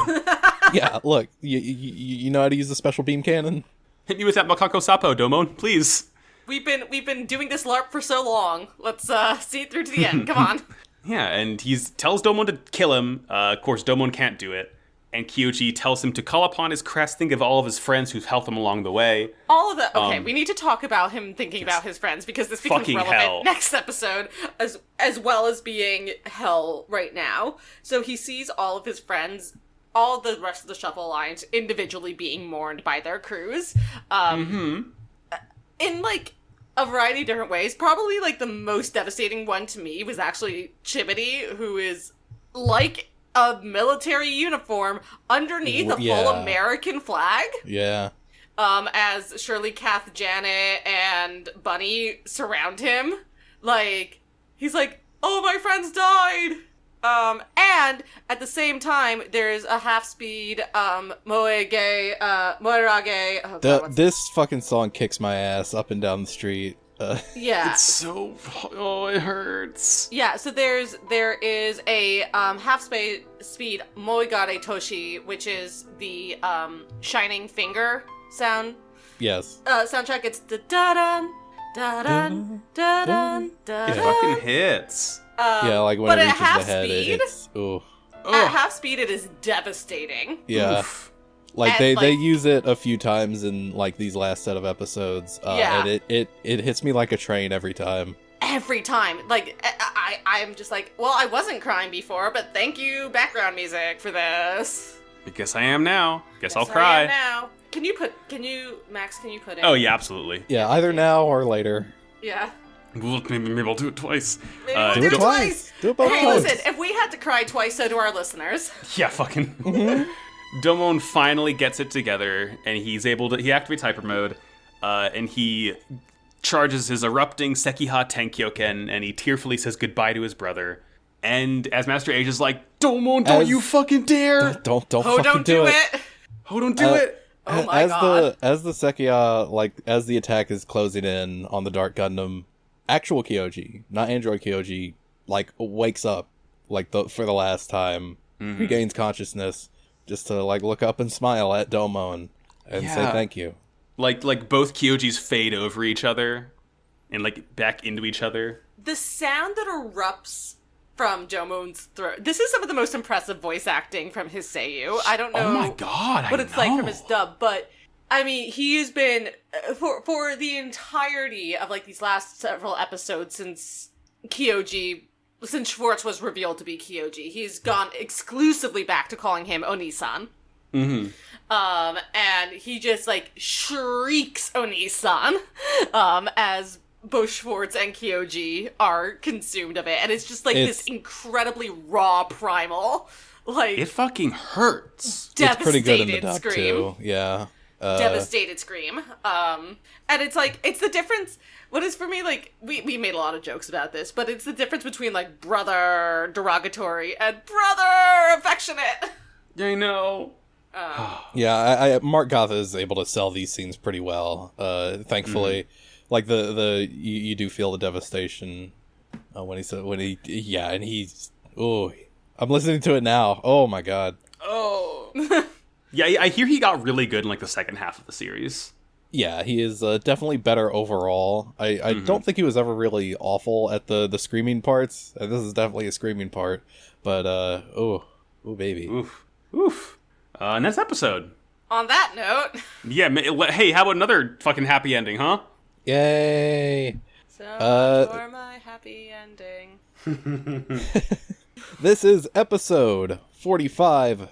Yeah, look, you know how to use the special beam cannon? Hit me with that Makako Sapo, Domon, please. We've been doing this LARP for so long. Let's see it through to the end. Come on. Yeah, and he tells Domon to kill him. Of course, Domon can't do it. And Kyoji tells him to call upon his crest, think of all of his friends who've helped him along the way. All of the okay, we need to talk about him thinking about his friends because this becomes Fucking relevant hell. next episode as well as being hell right now. So he sees all of his friends, all the rest of the Shuffle Alliance individually being mourned by their crews. In like a variety of different ways. Probably like the most devastating one to me was actually Chimity, who is like a military uniform underneath a full American flag. Yeah. As Shirley, Kath, Janet, and Bunny surround him. Like, he's like, oh, my friends died! And at the same time, there's a half-speed, Moerage, This fucking song kicks my ass up and down the street. yeah. It's so... Oh, it hurts. Yeah, so there is a half-speed Moegare Toshi, which is the Shining Finger sound Yes. soundtrack. It's the da-dun, da-dun, da-dun, da-dun. It fucking hits. Yeah, like when but it at reaches half the head, speed? it's... Ooh. At half speed, it is devastating. Yeah. Oof. Like And, they like- use it a few times in like these last set of episodes, Yeah. and it hits me like a train every time. Every time. Like, I'm just like, well, I wasn't crying before, but thank you, background music, for this. I guess I am now. Guess I'll Yes, I cry. am now. Max, can you put in? Oh, yeah, absolutely. Yeah, either now or later. Yeah. Well, maybe I'll do it twice. Maybe we'll Do do it it twice. twice. Do it both Hey, times. listen, if we had to cry twice, so do our listeners. Yeah, fucking. Domon finally gets it together, and he's able to. He activates hyper mode, and he charges his erupting Sekiha Tenkyoken, and he tearfully says goodbye to his brother. And as Master Asia's like, Domon, don't you fucking dare! Don't Oh, fucking don't do it. Oh, don't do it! Oh my god. As the Sekiya, like as the attack is closing in on the Dark Gundam, actual Kyoji, not android Kyoji, like wakes up like for the last time, regains consciousness, just to like look up and smile at Domon and say Yeah. thank you. Like both Kyojis fade over each other, and like back into each other. The sound that erupts from Domon's throat. This is some of the most impressive voice acting from his Seiyu. I don't know Oh my god, what I it's like from know. his dub, but I mean, he has been for the entirety of like these last several episodes since Schwartz was revealed to be Kyoji, he's gone exclusively back to calling him Onisan. And he just like shrieks Onisan, as both Schwartz and Kyoji are consumed of it, and it's just like this incredibly raw primal, like It fucking hurts. It's pretty good in the devastated dub scream. too. Yeah. Devastated scream. And it's like, it's the difference. What is for me, like, we made a lot of jokes about this, but it's the difference between, like, brother derogatory and brother affectionate. I know. Yeah, I Mark Gotha is able to sell these scenes pretty well. Thankfully, like you do feel the devastation when he's I'm listening to it now. Oh my god. Oh. Yeah, I hear he got really good in like the second half of the series. Yeah, he is definitely better overall. I don't think he was ever really awful at the screaming parts. This is definitely a screaming part. But, oh baby. Oof. Next episode. On that note... Yeah, hey, how about another fucking happy ending, huh? Yay! So for my happy ending. This is episode 45.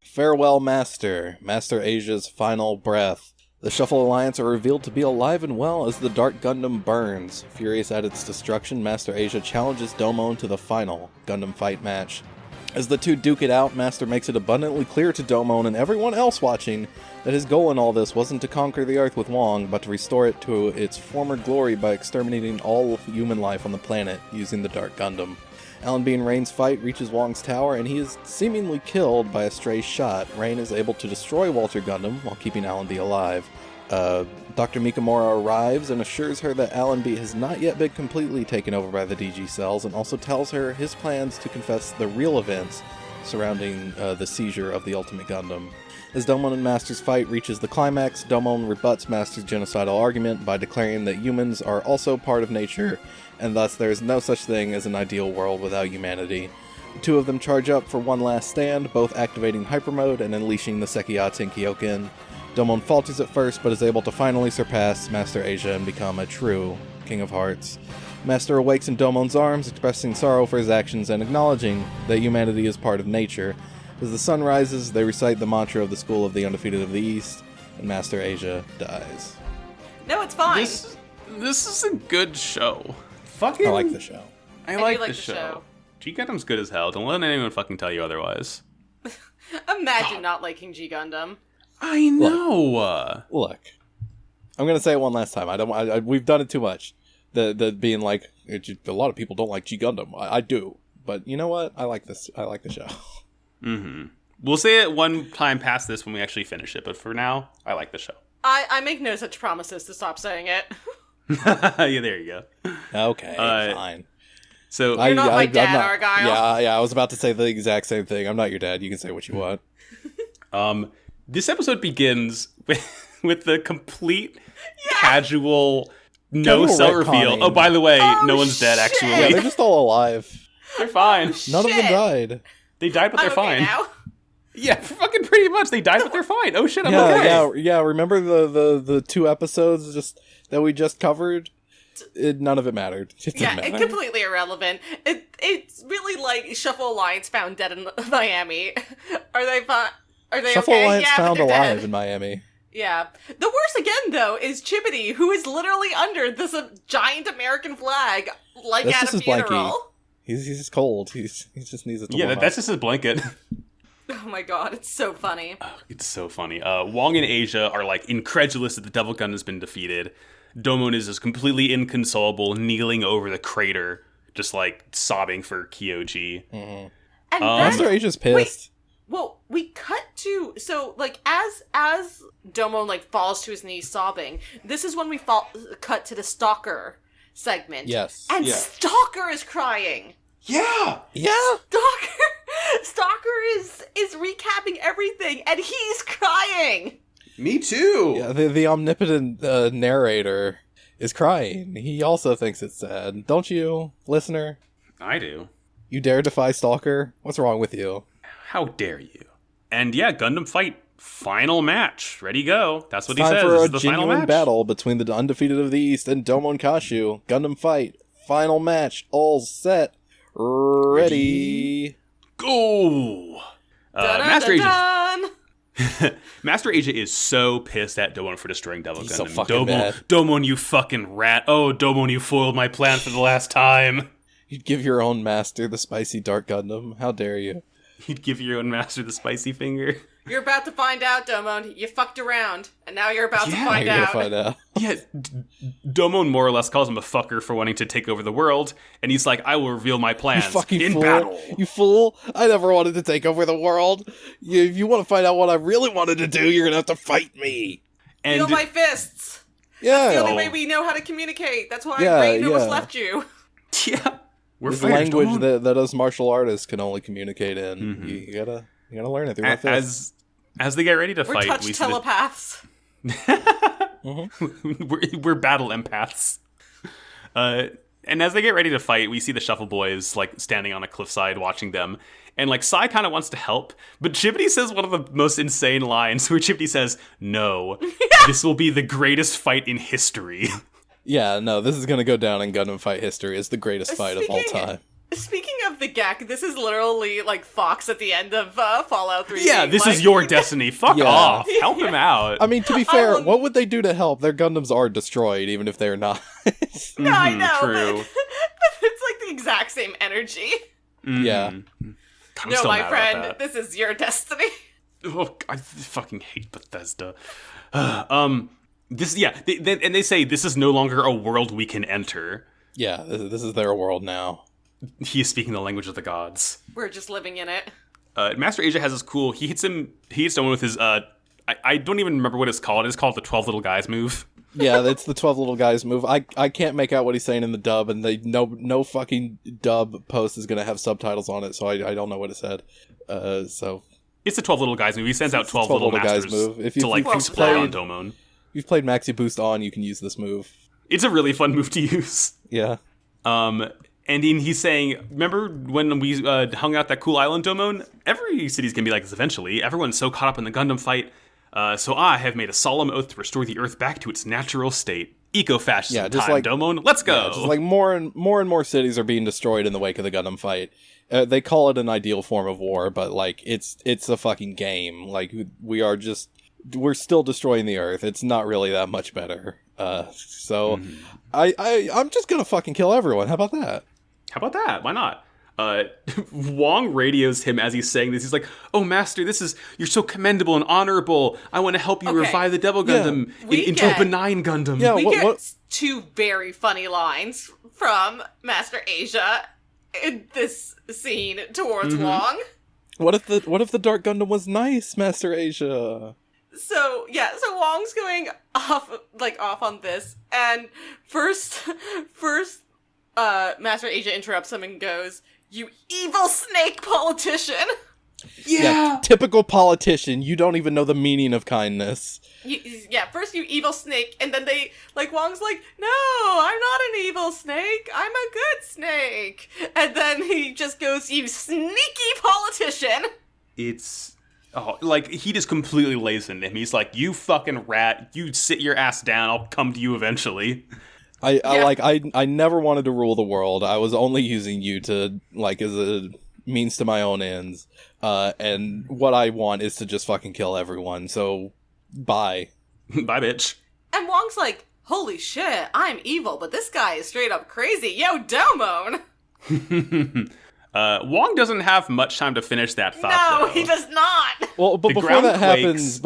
Farewell, Master. Master Asia's final breath. The Shuffle Alliance are revealed to be alive and well as the Dark Gundam burns. Furious at its destruction, Master Asia challenges Domon to the final Gundam Fight match. As the two duke it out, Master makes it abundantly clear to Domon and everyone else watching that his goal in all this wasn't to conquer the Earth with Wong, but to restore it to its former glory by exterminating all human life on the planet using the Dark Gundam. Allenby and Rain's fight reaches Wong's tower, and he is seemingly killed by a stray shot. Rain is able to destroy Walter Gundam while keeping Allenby alive. Dr. Mikamura arrives and assures her that Allenby has not yet been completely taken over by the DG cells, and also tells her his plans to confess the real events surrounding the seizure of the Ultimate Gundam. As Domon and Master's fight reaches the climax, Domon rebuts Master's genocidal argument by declaring that humans are also part of nature, and thus there is no such thing as an ideal world without humanity. The two of them charge up for one last stand, both activating Hyper Mode and unleashing the Sekiya Tenkyoken. Domon falters at first, but is able to finally surpass Master Asia and become a true King of Hearts. Master awakes in Domon's arms, expressing sorrow for his actions and acknowledging that humanity is part of nature. As the sun rises, they recite the mantra of the School of the Undefeated of the East, and Master Asia dies. No, it's fine. This is a good show. Fucking, I like the show. I like the show. G Gundam's good as hell. Don't let anyone fucking tell you otherwise. Imagine not liking G Gundam. I know. Look, I'm gonna say it one last time. We've done it too much. The being like a lot of people don't like G Gundam. I do, but you know what? I like this. I like the show. Mm-hmm. We'll say it one time past this when we actually finish it. But for now, I like the show. I make no such promises to stop saying it. Yeah, there you go. Okay, fine. So You're not my dad, Argyle. Yeah. I was about to say the exact same thing. I'm not your dad. You can say what you want. This episode begins with the complete casual no cell reveal. Oh, by the way, no one's dead. Actually, yeah, they're just all alive. They're fine. None of them died. They died, but they're fine. Now. Yeah, fucking pretty much. They died, but they're fine. Oh shit, I'm okay. Yeah. Remember the two episodes that we just covered? None of it mattered. It didn't matter. It's completely irrelevant. It's really like Shuffle Alliance found dead in Miami. Are they fine? Are they Shuffle okay? Alliance Yeah, found but they're alive dead. in Miami. Yeah. The worst again, though, is Chibbity, who is literally under this giant American flag, like That's at just a his funeral. He's just cold. He just needs it to warm up. That's just his blanket. Oh my god, it's so funny. Oh, it's so funny. Wong and Asia are like incredulous that the Devil Gun has been defeated. Domon is just completely inconsolable, kneeling over the crater, just like sobbing for Kyoji. Mm-hmm. And Master Asia's pissed. Well, we cut to, so, like, as Domon, like, falls to his knees sobbing, this is when we cut to the Stalker segment. Yes. And Stalker is crying. Yeah! Stalker is recapping everything, and he's crying! Me too! Yeah, the omnipotent narrator is crying. He also thinks it's sad. Don't you, listener? I do. You dare defy Stalker? What's wrong with you? How dare you? And yeah, Gundam Fight, final match. Ready, go. That's what he Time says. for This a is the final genuine match. battle between the Undefeated of the East and Domon Kashu. Gundam Fight, final match, all set, ready. Go! Master Dun-dun-dun-dun! Master Asia is so pissed at Domon for destroying Devil He's Gundam. so fucking mad. Domon, you fucking rat. Oh, Domon, you foiled my plan for the last time. You'd give your own master the spicy Dark Gundam. How dare you? You'd give your own master the spicy finger. You're about to find out, Domon. You fucked around, and now you're about to You're find gonna out. find out. Yeah, Domon more or less calls him a fucker for wanting to take over the world, and he's like, I will reveal my plans You fucking in fool. battle. You fool. I never wanted to take over the world. If you want to find out what I really wanted to do, you're going to have to fight me. And Feel my fists. Yeah. The only way we know how to communicate. That's why Yeah, Rain almost yeah. left you. yeah, we're This fighters, language Domon. that us martial artists can only communicate in. Mhm. You gotta learn it through my fists. As they get ready to We're fight, touch we see telepaths. We're battle empaths. And as they get ready to fight, we see the Shuffle Boys like standing on a cliffside watching them. And like Sai kind of wants to help, but Chibity says one of the most insane lines where Chibity says, "No, this will be the greatest fight in history." Yeah, no, this is gonna go down in Gundam Fight history as the greatest fight of all time. Speaking of the Gek, this is literally like Fox at the end of Fallout 3. Yeah, this is your destiny. Fuck off. Help him out. I mean, to be fair, what would they do to help? Their Gundams are destroyed, even if they're not. No, I know, true. but it's like the exact same energy. Yeah. God, I'm No, still my mad about friend, that. this is your destiny. Oh, I fucking hate Bethesda. They say this is no longer a world we can enter. Yeah, this is their world now. He is speaking the language of the gods. We're just living in it. Master Asia has this cool. He hits someone with his. I don't even remember what it's called. It's called the 12 Little Guys move. Yeah, it's the 12 Little Guys move. I can't make out what he's saying in the dub, and no fucking dub post is gonna have subtitles on it, so I don't know what it said. So it's the 12 Little Guys move. He sends out 12 12 little Little Guys masters move. If to like you've play on played, Domon. if you've played Maxi Boost on, you can use this move. It's a really fun move to use. Yeah. And he's saying, remember when we hung out that cool island, Domon? Every city's gonna be like this eventually. Everyone's so caught up in the Gundam fight. So I have made a solemn oath to restore the Earth back to its natural state. Eco-fascism just time, like, Domon. Let's go. Yeah, just like more and more cities are being destroyed in the wake of the Gundam fight. They call it an ideal form of war, but like it's a fucking game. Like we're still destroying the Earth. It's not really that much better. I'm just gonna fucking kill everyone. How about that? How about that? Why not? Wong radios him as he's saying this. He's like, "Oh, Master, you're so commendable and honorable. I want to help you revive the Devil Gundam into a benign Gundam." Yeah, We get two very funny lines from Master Asia in this scene towards Wong. What if the Dark Gundam was nice, Master Asia? So Wong's going off on this, and first, Master Asia interrupts him and goes, "You evil snake politician!" Yeah, typical politician. You don't even know the meaning of kindness. First you evil snake, and then Wong's like, "No, I'm not an evil snake. I'm a good snake." And then he just goes, "You sneaky politician!" It's he just completely lays into him. He's like, "You fucking rat. You sit your ass down. I'll come to you eventually." I never wanted to rule the world. I was only using you to as a means to my own ends. And what I want is to just fucking kill everyone. So bye. Bye, bitch. And Wong's like, "Holy shit, I'm evil, but this guy is straight up crazy. Yo, Domon!" Wong doesn't have much time to finish that thought. No, though. he does not. Well, but before that happens,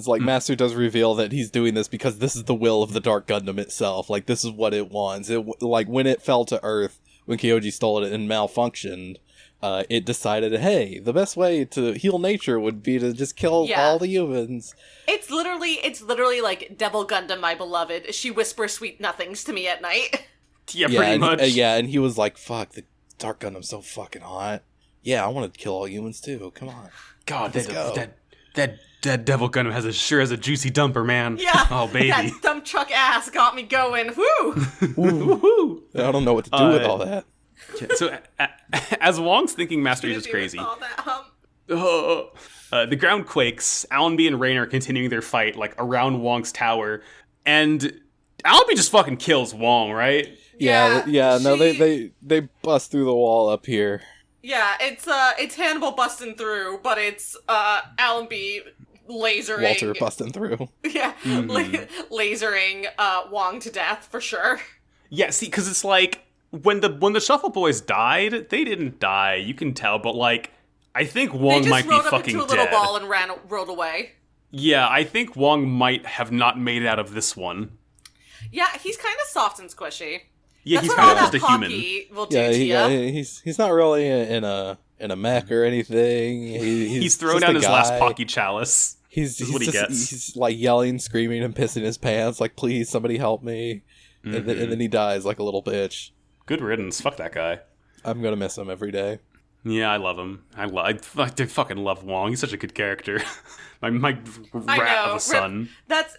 Hmm. Master does reveal that he's doing this because this is the will of the Dark Gundam itself. Like, this is what it wants. When it fell to Earth, when Kyoji stole it and malfunctioned, it decided, hey, the best way to heal nature would be to just kill all the humans. It's literally like Devil Gundam, my beloved. She whispers sweet nothings to me at night. Yeah, pretty much. And he was like, fuck, the Dark Gundam's so fucking hot. Yeah, I want to kill all humans too. Come on. God, that Devil Gundam sure has a juicy dumper, man. Yeah. Oh, baby. That dump truck ass got me going. Woo! Woo-hoo. I don't know what to do with all that. So, as Wong's thinking Master Asia's crazy, the ground quakes. Allenby and Raynor are continuing their fight, around Wong's tower, and Allenby just fucking kills Wong, right? No, they bust through the wall up here. Yeah, it's Hannibal busting through, but it's Allenby lasering Walter busting through. Yeah, lasering Wong to death for sure. Yeah, see, because it's like when the Shuffle Boys died, they didn't die. You can tell, but I think Wong might be fucking dead. They just rode up into a little ball and rode away. Yeah, I think Wong might have not made it out of this one. Yeah, he's kind of soft and squishy. Yeah, That's he's kind of just a human. Will do to you. He's not really in a mech or anything. He's throwing down his last Pocky chalice. He's what he gets. He's yelling, screaming, and pissing his pants. Please, somebody help me! Mm-hmm. And then he dies like a little bitch. Good riddance. Fuck that guy. I'm gonna miss him every day. Yeah, I love him. I fucking love Wong. He's such a good character. my rat of a son. That's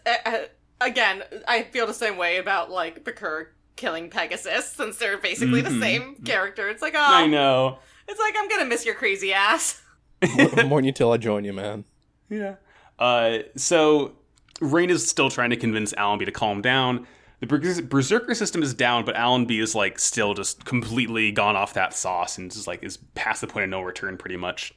again. I feel the same way about like Bakura killing Pegasus, since they're basically the same character. It's like, oh, I know. It's like, I'm gonna miss your crazy ass. Mourn you till I join you, man. Yeah. So Rain is still trying to convince Allenby to calm down. The Berserker system is down, but Allenby is like still just completely gone off that sauce and just like is past the point of no return pretty much.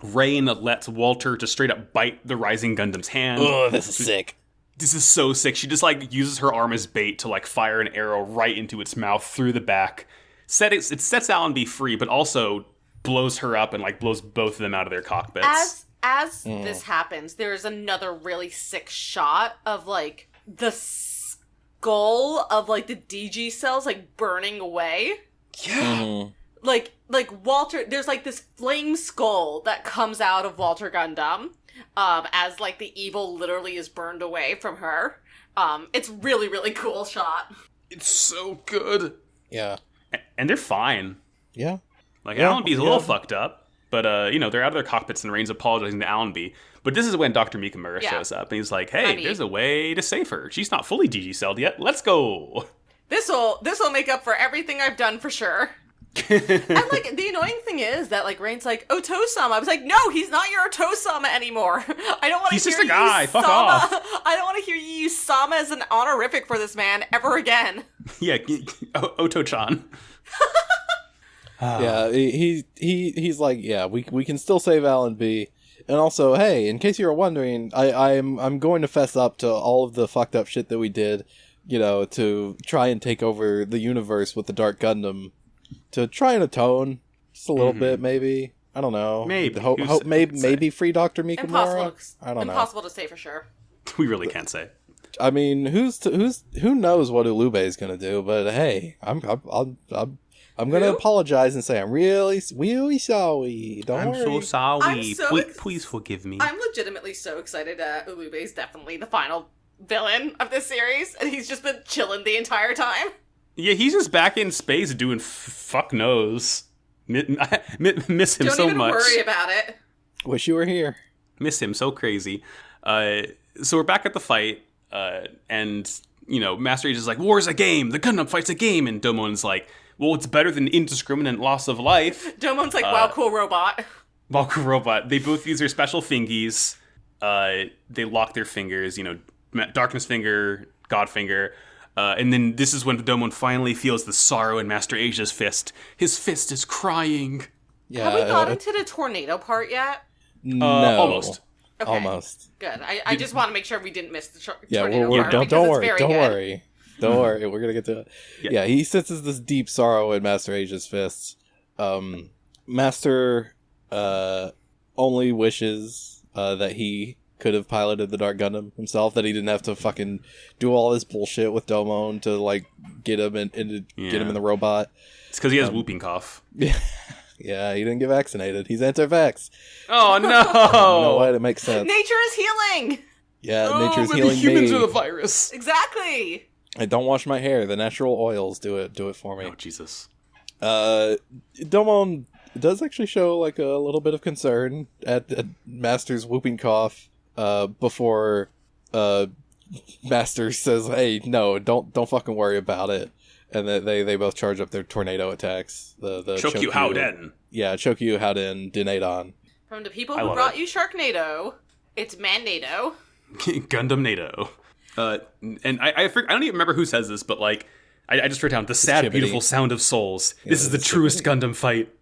Rain lets Walter just straight up bite the Rising Gundam's hand. Oh, this is sick. This is so sick. She just like uses her arm as bait to like fire an arrow right into its mouth through the back. It sets Allenby free, but also blows her up and like blows both of them out of their cockpits. As this happens, there's another really sick shot of like the skull of like the DG cells like burning away. Yeah. Like Walter, there's like this flame skull that comes out of Walter Gundam, as like the evil literally is burned away from her. It's really, really cool shot. It's so good. Yeah. And they're fine. Yeah. Like, Allenby's a little fucked up, but, they're out of their cockpits and Rain's apologizing to Allenby. But this is when Dr. Mikamura shows up, and he's like, hey, there's a way to save her. She's not fully DG-celled yet. Let's go. This'll make up for everything I've done for sure. And, like, the annoying thing is that, like, Rain's like, Oto-sama. I was like, no, he's not your Oto-sama anymore. I don't want to hear He's just a guy. Fuck Sama. off. I don't want to hear you use Sama as an honorific for this man ever again. Yeah, Oto-chan. Yeah, he's like, yeah, we can still save Allenby. And also, hey, in case you were wondering, I'm going to fess up to all of the fucked up shit that we did, to try and take over the universe with the Dark Gundam. To try and atone just a little bit, maybe. I don't know. Maybe. Maybe free Dr. Mikamura. I don't know. Impossible to say for sure. We really can't say. I mean, who knows what Ulube is gonna do? But hey, I'm gonna apologize and say I'm really sorry. I'm so sorry. I'm Please forgive me. I'm legitimately so excited that Ulube is definitely the final villain of this series, and he's just been chilling the entire time. Yeah, he's just back in space doing fuck knows. Miss him so much. Don't even worry about it. Wish you were here. Miss him so crazy. So we're back at the fight, and, Master Age is like, war's a game, the Gundam fight's a game, and Domon's like, well, it's better than indiscriminate loss of life. Domon's like, wow, cool robot. Wow, cool robot. They both use their special fingies. They lock their fingers, Darkness Finger, God Finger. And then this is when Domon finally feels the sorrow in Master Asia's fist. His fist is crying. Yeah. Have we got into the tornado part yet? No. Almost. Okay. Almost. Good. I just want to make sure we didn't miss the Yeah, tornado part. don't worry. Don't worry. We're gonna get to it. Yeah, he senses this deep sorrow in Master Asia's fists. Master only wishes that he could have piloted the Dark Gundam himself, that he didn't have to fucking do all this bullshit with Domon to like get him get him in the robot. It's because he has whooping cough. Yeah, he didn't get vaccinated. He's anti-vax. Oh no! No way to make sense. Nature is healing. Yeah, nature's healing humans me. are the virus. Exactly. I don't wash my hair. The natural oils do it for me. Oh Jesus. Domon does actually show like a little bit of concern at Master's whooping cough before Master says, "Hey, no, don't fucking worry about it." And they both charge up their tornado attacks. The Chokyu Howden. Yeah, Chokyu Howden Dinadon. From the people who brought you Sharknado, it's Man-nado. Gundam NATO. And I don't even remember who says this, but like I just wrote down the sad, beautiful sound of souls. Yeah, this is the truest Gundam fight.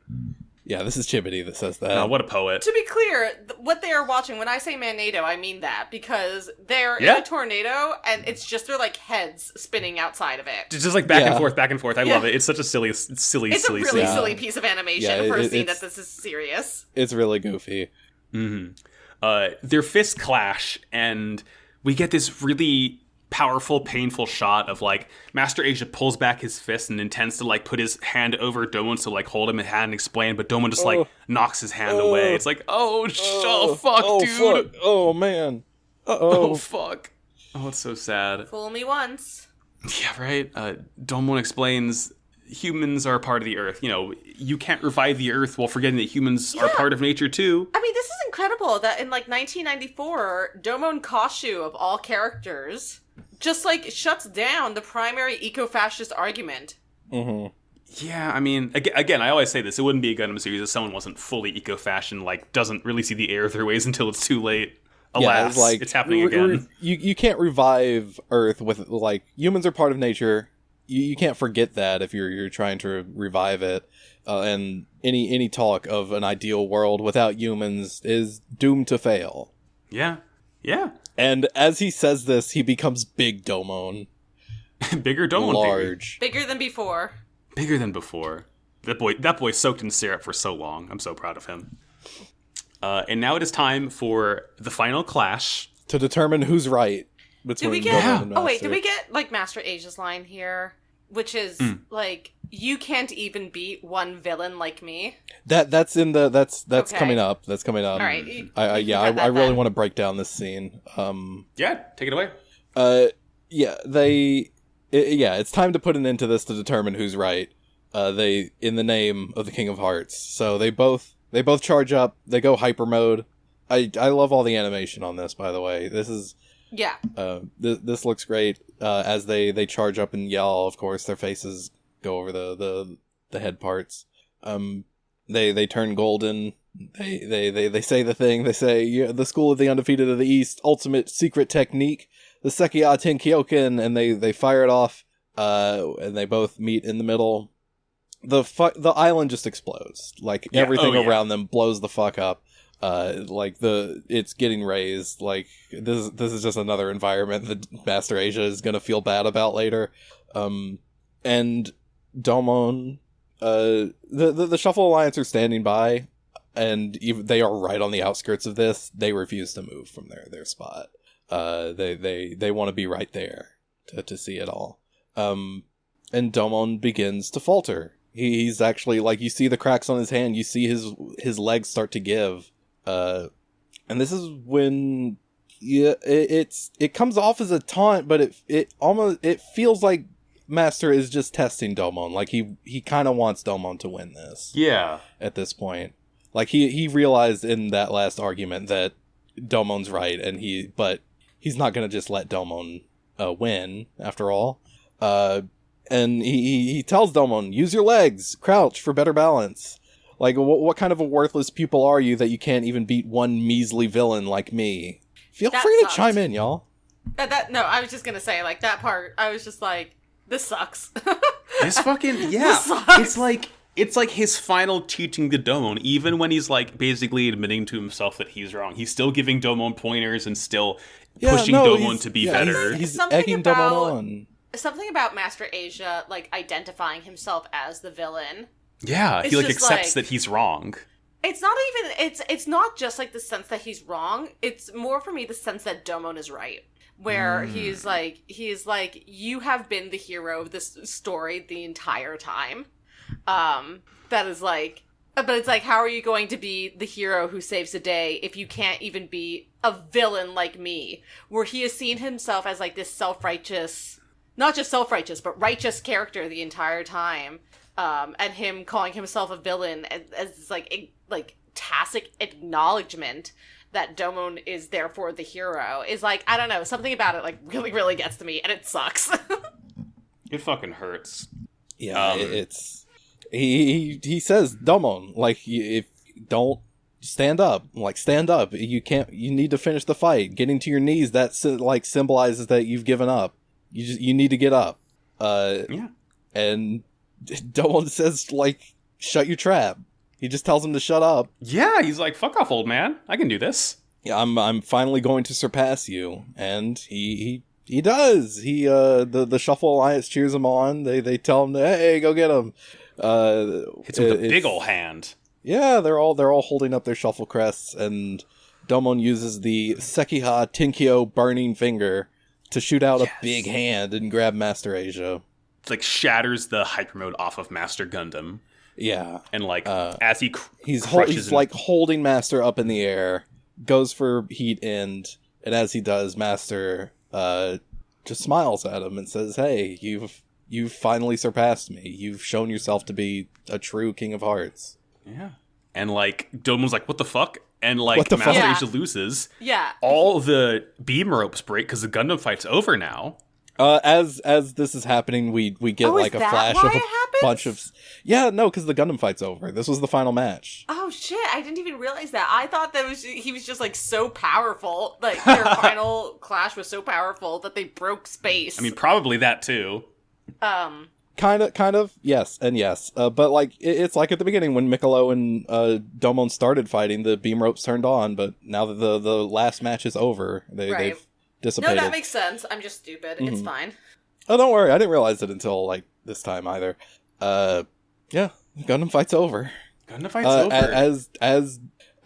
Yeah, this is Chibity that says that. What a poet. To be clear, what they are watching, when I say Man-nado, I mean that, because they're in a tornado, and it's just their, like, heads spinning outside of it. Just like back and forth. I love it. It's such a silly It's a really silly piece of animation for a scene that this is serious. It's really goofy. Mm-hmm. Their fists clash, and we get this really powerful, painful shot of like Master Asia pulls back his fist and intends to like put his hand over Domon to like hold him in hand and explain, but Domon just like knocks his hand away. It's like, fuck, dude. Fuck. Oh man. Oh fuck. Oh, it's so sad. Fool me once. Yeah, right. Domon explains humans are part of the Earth. You can't revive the Earth while forgetting that humans are part of nature too. I mean, this is incredible that in 1994, Domon Koshu, of all characters, just shuts down the primary eco-fascist argument. Mm-hmm. Yeah, I mean, again, I always say this: it wouldn't be a Gundam series if someone wasn't fully eco-fashion, doesn't really see the error of their ways until it's too late. Alas, it's happening again. You can't revive Earth with humans are part of nature. You can't forget that if you're trying to revive it. And any talk of an ideal world without humans is doomed to fail. Yeah. And as he says this, he becomes Big Domon. Bigger Domon, large, bigger than before. Bigger than before. That boy soaked in syrup for so long. I'm so proud of him. And now it is time for the final clash to determine who's right between Domon and Master. Oh wait, did we get Master Asia's line here, which is you can't even beat one villain like me? That's Okay. coming up. That's coming up. All right. I really want to break down this scene. Yeah, take it away. It's time to put an end to this to determine who's right. They in the name of the King of Hearts. So they both charge up. They go hyper mode. I love all the animation on this, by the way. This is this looks great. As they charge up and yell, of course their faces go over the head parts. They turn golden. They say the thing. They say the School of the Undefeated of the East, ultimate secret technique, the Sekiya Tenkyoken, and they fire it off. And they both meet in the middle. The island just explodes. Everything around them blows the fuck up. It's getting raised. This is just another environment that Master Asia is gonna feel bad about later. And Domon, the Shuffle Alliance are standing by, and even they are right on the outskirts of this. They refuse to move from their spot. They want to be right there to see it all. And Domon begins to falter. He's actually you see the cracks on his hand. You see his legs start to give. And this is when it comes off as a taunt, but it feels like Master is just testing Domon. He kind of wants Domon to win this. Yeah. At this point, he realized in that last argument that Domon's right, but he's not gonna just let Domon win after all. And he tells Domon, use your legs, crouch for better balance. What kind of a worthless pupil are you that you can't even beat one measly villain like me? Feel free to chime in, y'all. No, I was just gonna say, that part, I was just this sucks. This fucking, yeah. This sucks. It's like his final teaching to Domon, even when he's basically admitting to himself that he's wrong. He's still giving Domon pointers and still pushing Domon to be better. He's egging Domon on. Something about Master Asia, identifying himself as the villain. Yeah, he accepts that he's wrong. It's not even, it's not just the sense that he's wrong. It's more for me the sense that Domon is right. Where he's you have been the hero of this story the entire time. That is but it's how are you going to be the hero who saves the day if you can't even be a villain like me? Where he has seen himself as this self-righteous, not just self-righteous, but righteous character the entire time. And him calling himself a villain as tacit acknowledgement that Domon is therefore the hero is I don't know, something about it really, really gets to me, and it sucks. It fucking hurts. Yeah, it's he says, Domon, if don't stand up, stand up. You need to finish the fight. Getting to your knees, that symbolizes that you've given up. You need to get up. Yeah. And Domon says, shut your trap. He just tells him to shut up. Yeah, he's fuck off, old man. I can do this. Yeah, I'm finally going to surpass you. And he does. The Shuffle Alliance cheers him on. They tell him, hey, go get him. Hits him with a big ol' hand. Yeah, they're all holding up their shuffle crests, and Domon uses the Sekiha Tenkyo burning finger to shoot out a big hand and grab Master Asia. It shatters the hyper mode off of Master Gundam. Yeah. And as he's holding Master up in the air, goes for heat end, and as he does, Master just smiles at him and says, hey, you've you've finally surpassed me. You've shown yourself to be a true King of Hearts. Yeah. And, like, Domon's like, what the fuck? And, like, Master Asia loses. Yeah. All the beam ropes break because the Gundam fight's over now. As this is happening, we get like a flash of a bunch of because the Gundam fight's over. This was the final match. Oh shit! I didn't even realize that. I thought that he was just like so powerful. Like their final clash was so powerful that they broke space. I mean, probably that too. Kind of, yes and yes. But like it's like at the beginning when Mikolo and Domon started fighting, the beam ropes turned on. But now that the last match is over, they've dissipated. No, that makes sense. I'm just stupid. It's fine. Oh, don't worry. I didn't realize it until like this time either. Gundam Fight's over. Gundam Fight's over.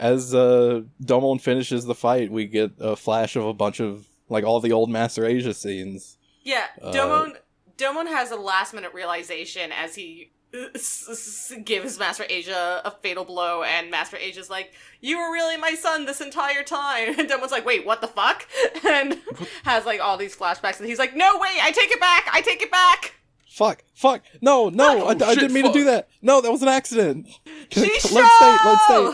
As Domon finishes the fight, we get a flash of a bunch of like all the old Master Asia scenes. Yeah, Domon has a last minute realization as he gives Master Asia a fatal blow, and Master Asia's like, "You were really my son this entire time." And Domon's like, "Wait, what the fuck?" And has like all these flashbacks, and he's like, "No, wait, I take it back. Fuck, no, I didn't mean to do that. No, that was an accident. Let's stay.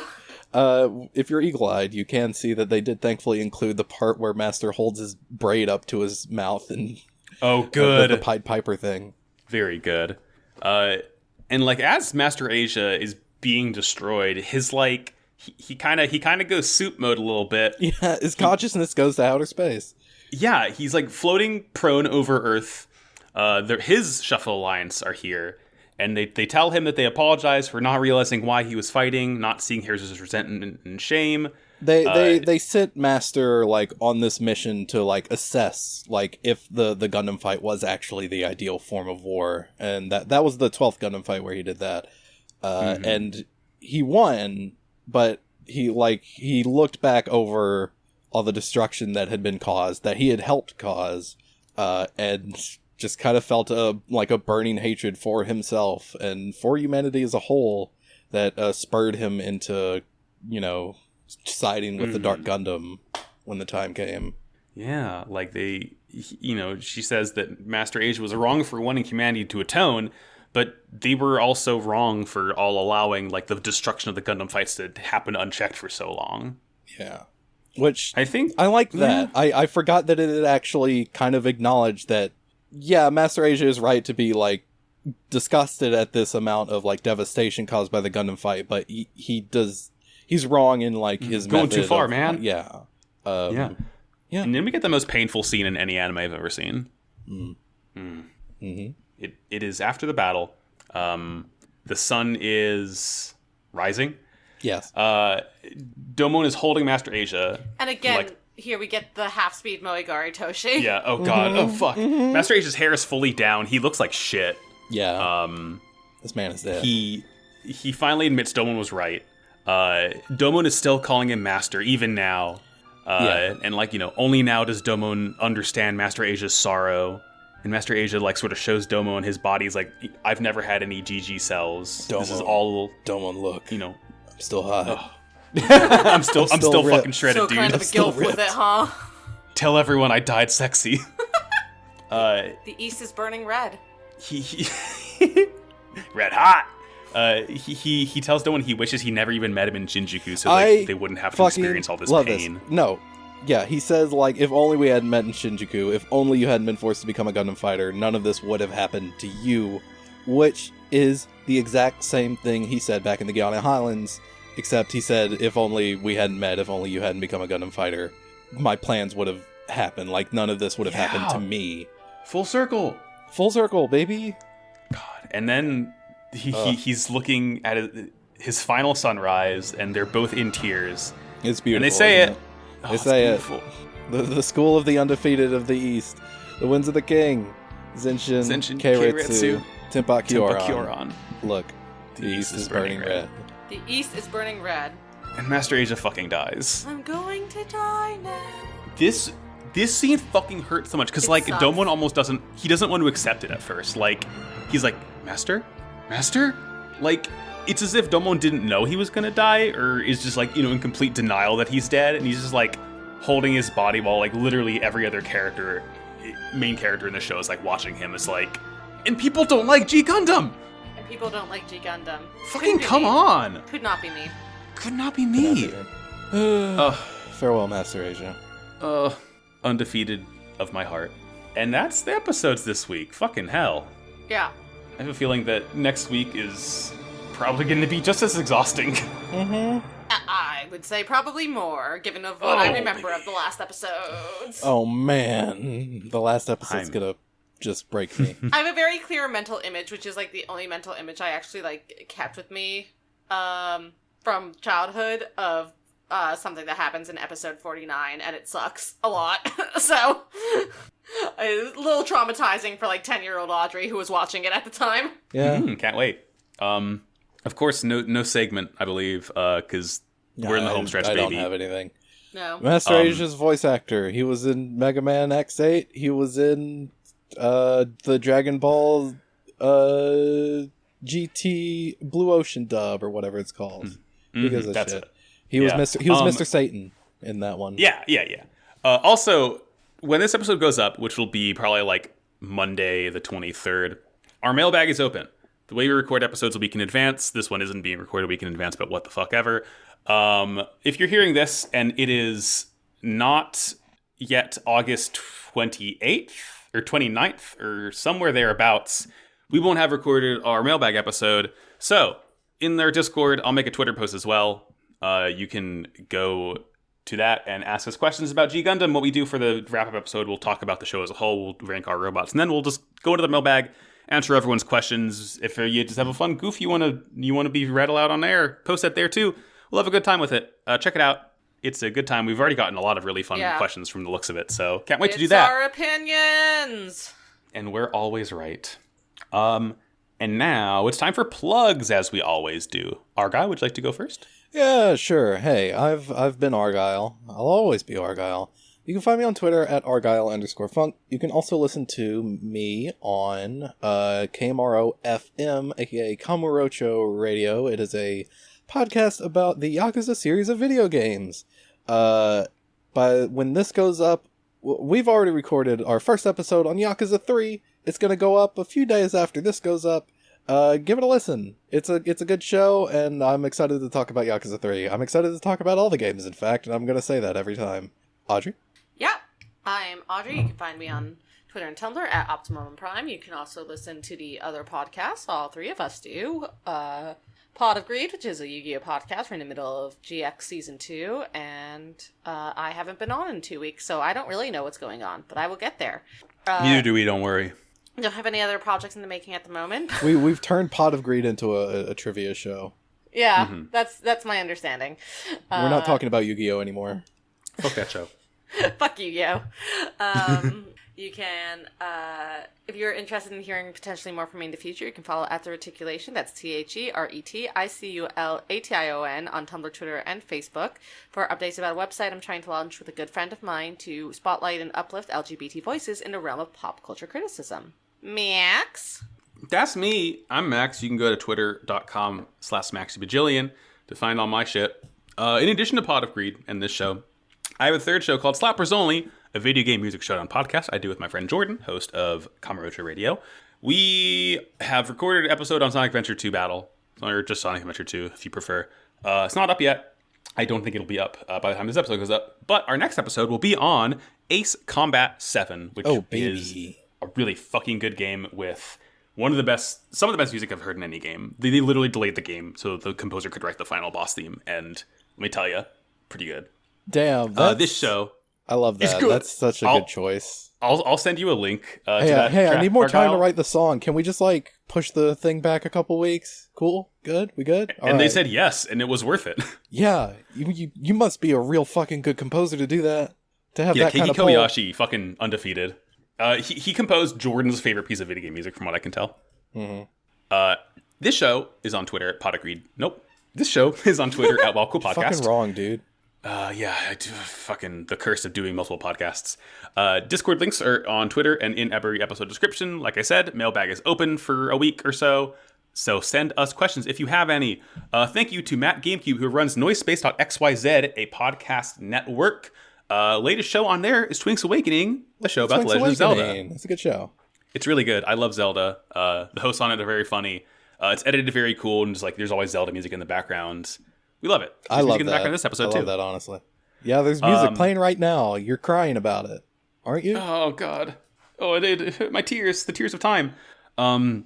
If you're eagle-eyed, you can see that they did thankfully include the part where Master holds his braid up to his mouth and good, the Pied Piper thing. Very good. And like as Master Asia is being destroyed, his like he kind of goes soup mode a little bit. Yeah, his consciousness goes to outer space. Yeah, he's like floating prone over Earth. His Shuffle Alliance are here, and they tell him that they apologize for not realizing why he was fighting, not seeing his resentment and shame. They sent Master like on this mission to like assess like if the Gundam fight was actually the ideal form of war, and that was the 12th Gundam fight where he did that, and he won, but he looked back over all the destruction that had been caused, that he had helped cause, and just kind of felt a burning hatred for himself and for humanity as a whole that spurred him into siding with the Dark Gundam when the time came. Yeah, like she says that Master Asia was wrong for wanting humanity to atone, but they were also wrong for all allowing like the destruction of the Gundam fights to happen unchecked for so long. Yeah. Which I think I like that. I forgot that it had actually kind of acknowledged that, yeah, Master Asia is right to be like disgusted at this amount of like devastation caused by the Gundam fight, but he's wrong in like his going method too far, of, man. Yeah. Yeah. And then we get the most painful scene in any anime I've ever seen. It is after the battle. The sun is rising. Yes. Domon is holding Master Asia. And again, here we get the half-speed Moegari Toshi. Yeah, oh god, oh fuck. Master Asia's hair is fully down. He looks like shit. Yeah. This man is dead. He finally admits Domon was right. Domon is still calling him Master, even now. And only now does Domon understand Master Asia's sorrow. And Master Asia sort of shows Domon his body's like, I've never had any GG cells. This is all Domon, look. I'm still hot. Oh. I'm still fucking shredded, so dude. kind of a guilt with it, huh? Tell everyone I died sexy. The East is burning red. He red hot. He tells Domon he wishes he never even met him in Shinjuku, so they wouldn't have to experience all this pain. No. Yeah, he says, if only we hadn't met in Shinjuku, if only you hadn't been forced to become a Gundam fighter, none of this would have happened to you, which is the exact same thing he said back in the Gyeonggi Highlands, except he said, if only we hadn't met, if only you hadn't become a Gundam fighter, my plans would have happened, none of this would have happened to me. Full circle. Full circle, baby. God, and then he's looking at his final sunrise, and they're both in tears. It's beautiful. And they say it. They say it. The school of the undefeated of the East. The winds of the king. Zenshin, Keiretsu, Tenpa Kyoran. Look, the East is burning red. The East is burning red. And Master Asia fucking dies. I'm going to die now. This scene fucking hurts so much, because Domon almost doesn't want to accept it at first. He's like, Master? It's as if Domon didn't know he was gonna die, or is just in complete denial that he's dead, and he's just holding his body while literally every other main character in the show is watching him as And people don't like G Gundam. And people don't like G Gundam. Fucking come on. Could not be me. Could not be me. Farewell, Master Asia. Undefeated of my heart. And that's the episodes this week. Fucking hell. Yeah. I have a feeling that next week is probably going to be just as exhausting. Mm-hmm. I would say probably more, given of what I remember of the last episodes. Oh, man. The last episode's gonna just break me. I have a very clear mental image, which is, like, the only mental image I actually, like, kept with me from childhood of something that happens in episode 49, and it sucks a lot. So, it's a little traumatizing for, like, 10-year-old Audrey, who was watching it at the time. Yeah. Can't wait. Of course, no segment, I believe, because we're in the home stretch, I baby. don't have anything. No. Master Asia's voice actor. He was in Mega Man X8. He was in the Dragon Ball GT Blue Ocean dub or whatever it's called. Because of That's shit. it. He was Yeah. Mr. Satan in that one. Yeah. Also, when this episode goes up, which will be probably like Monday the 23rd, our mailbag is open. The way we record episodes a week in advance. This one isn't being recorded a week in advance, but what the fuck ever. If you're hearing this and it is not yet August 28th or 29th or somewhere thereabouts, we won't have recorded our mailbag episode. So, in their Discord, I'll make a Twitter post as well. You can go to that and ask us questions about G Gundam. What we do for the wrap-up episode, we'll talk about the show as a whole. We'll rank our robots, and then we'll just go into the mailbag, answer everyone's questions. If you just have a fun goof you want to be read aloud on air, post that there too. We'll have a good time with it. Check it out. It's a good time. We've already gotten a lot of really fun questions from the looks of it, so can't wait to do that. It's our opinions! And we're always right. And now it's time for plugs, as we always do. Argyle, would you like to go first? Yeah, sure. Hey, I've been Argyle. I'll always be Argyle. You can find me on Twitter at Argyle_funk. You can also listen to me on KMRO FM, aka Kamurocho Radio. It is a podcast about the Yakuza series of video games. But when this goes up, we've already recorded our first episode on Yakuza 3. It's going to go up a few days after this goes up. Give it a listen. It's a good show, and I'm excited to talk about Yakuza 3. I'm excited to talk about all the games, in fact, and I'm going to say that every time. Audrey? Yeah, I'm Audrey. You can find me on Twitter and Tumblr at Optimum Prime. You can also listen to the other podcasts all three of us do. Pod of Greed, which is a Yu-Gi-Oh! Podcast. We're in the middle of GX Season 2, and I haven't been on in 2 weeks, so I don't really know what's going on, but I will get there. Neither do we, don't worry. Don't have any other projects in the making at the moment. We've turned Pot of Greed into a trivia show. Yeah, that's my understanding. We're not talking about Yu-Gi-Oh! Anymore. Fuck that show. Fuck you, yo. You can, if you're interested in hearing potentially more from me in the future, you can follow at The Reticulation. That's TheReticulation on Tumblr, Twitter, and Facebook for updates about a website I'm trying to launch with a good friend of mine to spotlight and uplift LGBT voices in the realm of pop culture criticism. Max? That's me. I'm Max. You can go to twitter.com/MaxyBajillion to find all my shit. In addition to Pod of Greed and this show, I have a third show called Slappers Only, a video game music showdown podcast I do with my friend Jordan, host of Kamurocho Radio. We have recorded an episode on Sonic Adventure 2 Battle, or just Sonic Adventure 2 if you prefer. It's not up yet. I don't think it'll be up by the time this episode goes up. But our next episode will be on Ace Combat 7, which is a really fucking good game with some of the best music I've heard in any game. They literally delayed the game so the composer could write the final boss theme, and let me tell you, pretty good. Damn, this show, I love that. That's such a good choice. I'll send you a link to that. Hey, I need more time to Argyle. write the song. Can we just push the thing back a couple weeks? Cool, good, we good. All and they right. said yes, and it was worth it. Yeah, you must be a real fucking good composer to do that. To have Yeah, that kind Keiki of pull. Kobayashi, fucking undefeated. He composed Jordan's favorite piece of video game music, from what I can tell. Mm-hmm. This show is on Twitter at Potagreed. Nope. This show is on Twitter at Well Cool Podcast. Fucking wrong, dude. Yeah, I do. Fucking the curse of doing multiple podcasts. Discord links are on Twitter and in every episode description. Like I said, mailbag is open for a week or so. So send us questions if you have any. Thank you to Matt GameCube, who runs NoiseSpace.xyz, a podcast network. Latest show on there is Twink's Awakening, the show about The Legend of Zelda. It's a good show. It's really good. I love Zelda. The hosts on it are very funny. It's edited very cool, and just like there's always Zelda music in the background. We love it. I love music in the that. background of this episode I love too. that, honestly. Yeah, there's music playing right now. You're crying about it, aren't you? Oh God. Oh, it my tears. The tears of time. And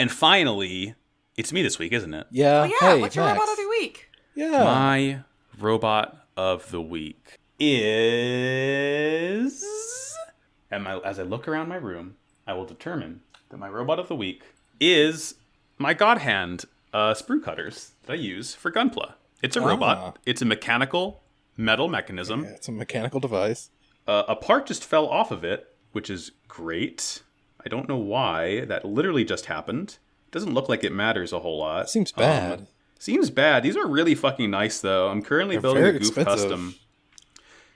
finally, it's me this week, isn't it? Yeah. Oh yeah, Hey, what's your Max. robot of the week? Yeah. My robot of the week is, and as I look around my room, I will determine that my robot of the week is my God Hand sprue cutters that I use for Gunpla. It's a robot. It's a mechanical metal mechanism. Yeah, it's a mechanical device. A part just fell off of it, which is great. I don't know why. That literally just happened. Doesn't look like it matters a whole lot. Seems bad. Seems bad. These are really fucking nice, though. I'm currently They're building very a Goof expensive. custom.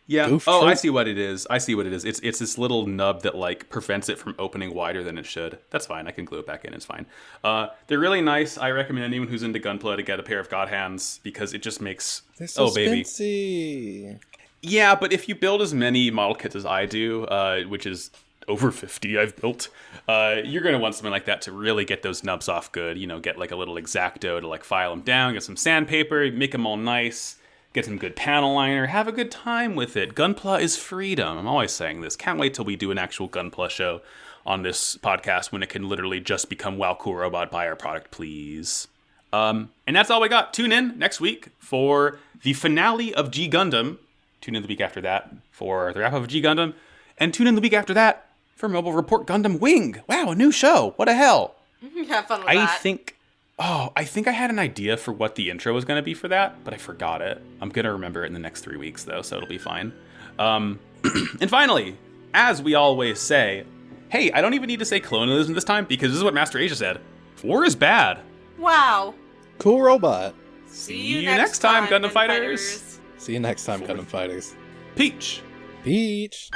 Yeah. Goof I troop? see what it is. It's this little nub that like prevents it from opening wider than it should. That's fine. I can glue it back in. It's fine. They're really nice. I recommend anyone who's into Gunpla to get a pair of God Hands because it just makes They're so baby. spency. Yeah, but if you build as many model kits as I do, which is over 50 I've built, you're going to want something like that to really get those nubs off good. You know, get like a little X-Acto to like file them down, get some sandpaper, make them all nice, get some good panel liner, have a good time with it. Gunpla is freedom. I'm always saying this. Can't wait till we do an actual Gunpla show on this podcast when it can literally just become Wow Cool Robot, buy our product, please. And that's all we got. Tune in next week for the finale of G Gundam. Tune in the week after that for the wrap up of G Gundam. And tune in the week after that for Mobile Report Gundam Wing. Wow, a new show. What the hell? Have fun with I that. think I had an idea for what the intro was going to be for that, but I forgot it. I'm going to remember it in the next 3 weeks, though, so it'll be fine. And finally, as we always say, hey, I don't even need to say colonialism this time because this is what Master Asia said. War is bad. Wow. Cool robot. See you next time, Gundam Fighters. See you next time, Gundam Fighters. Peach. Peach.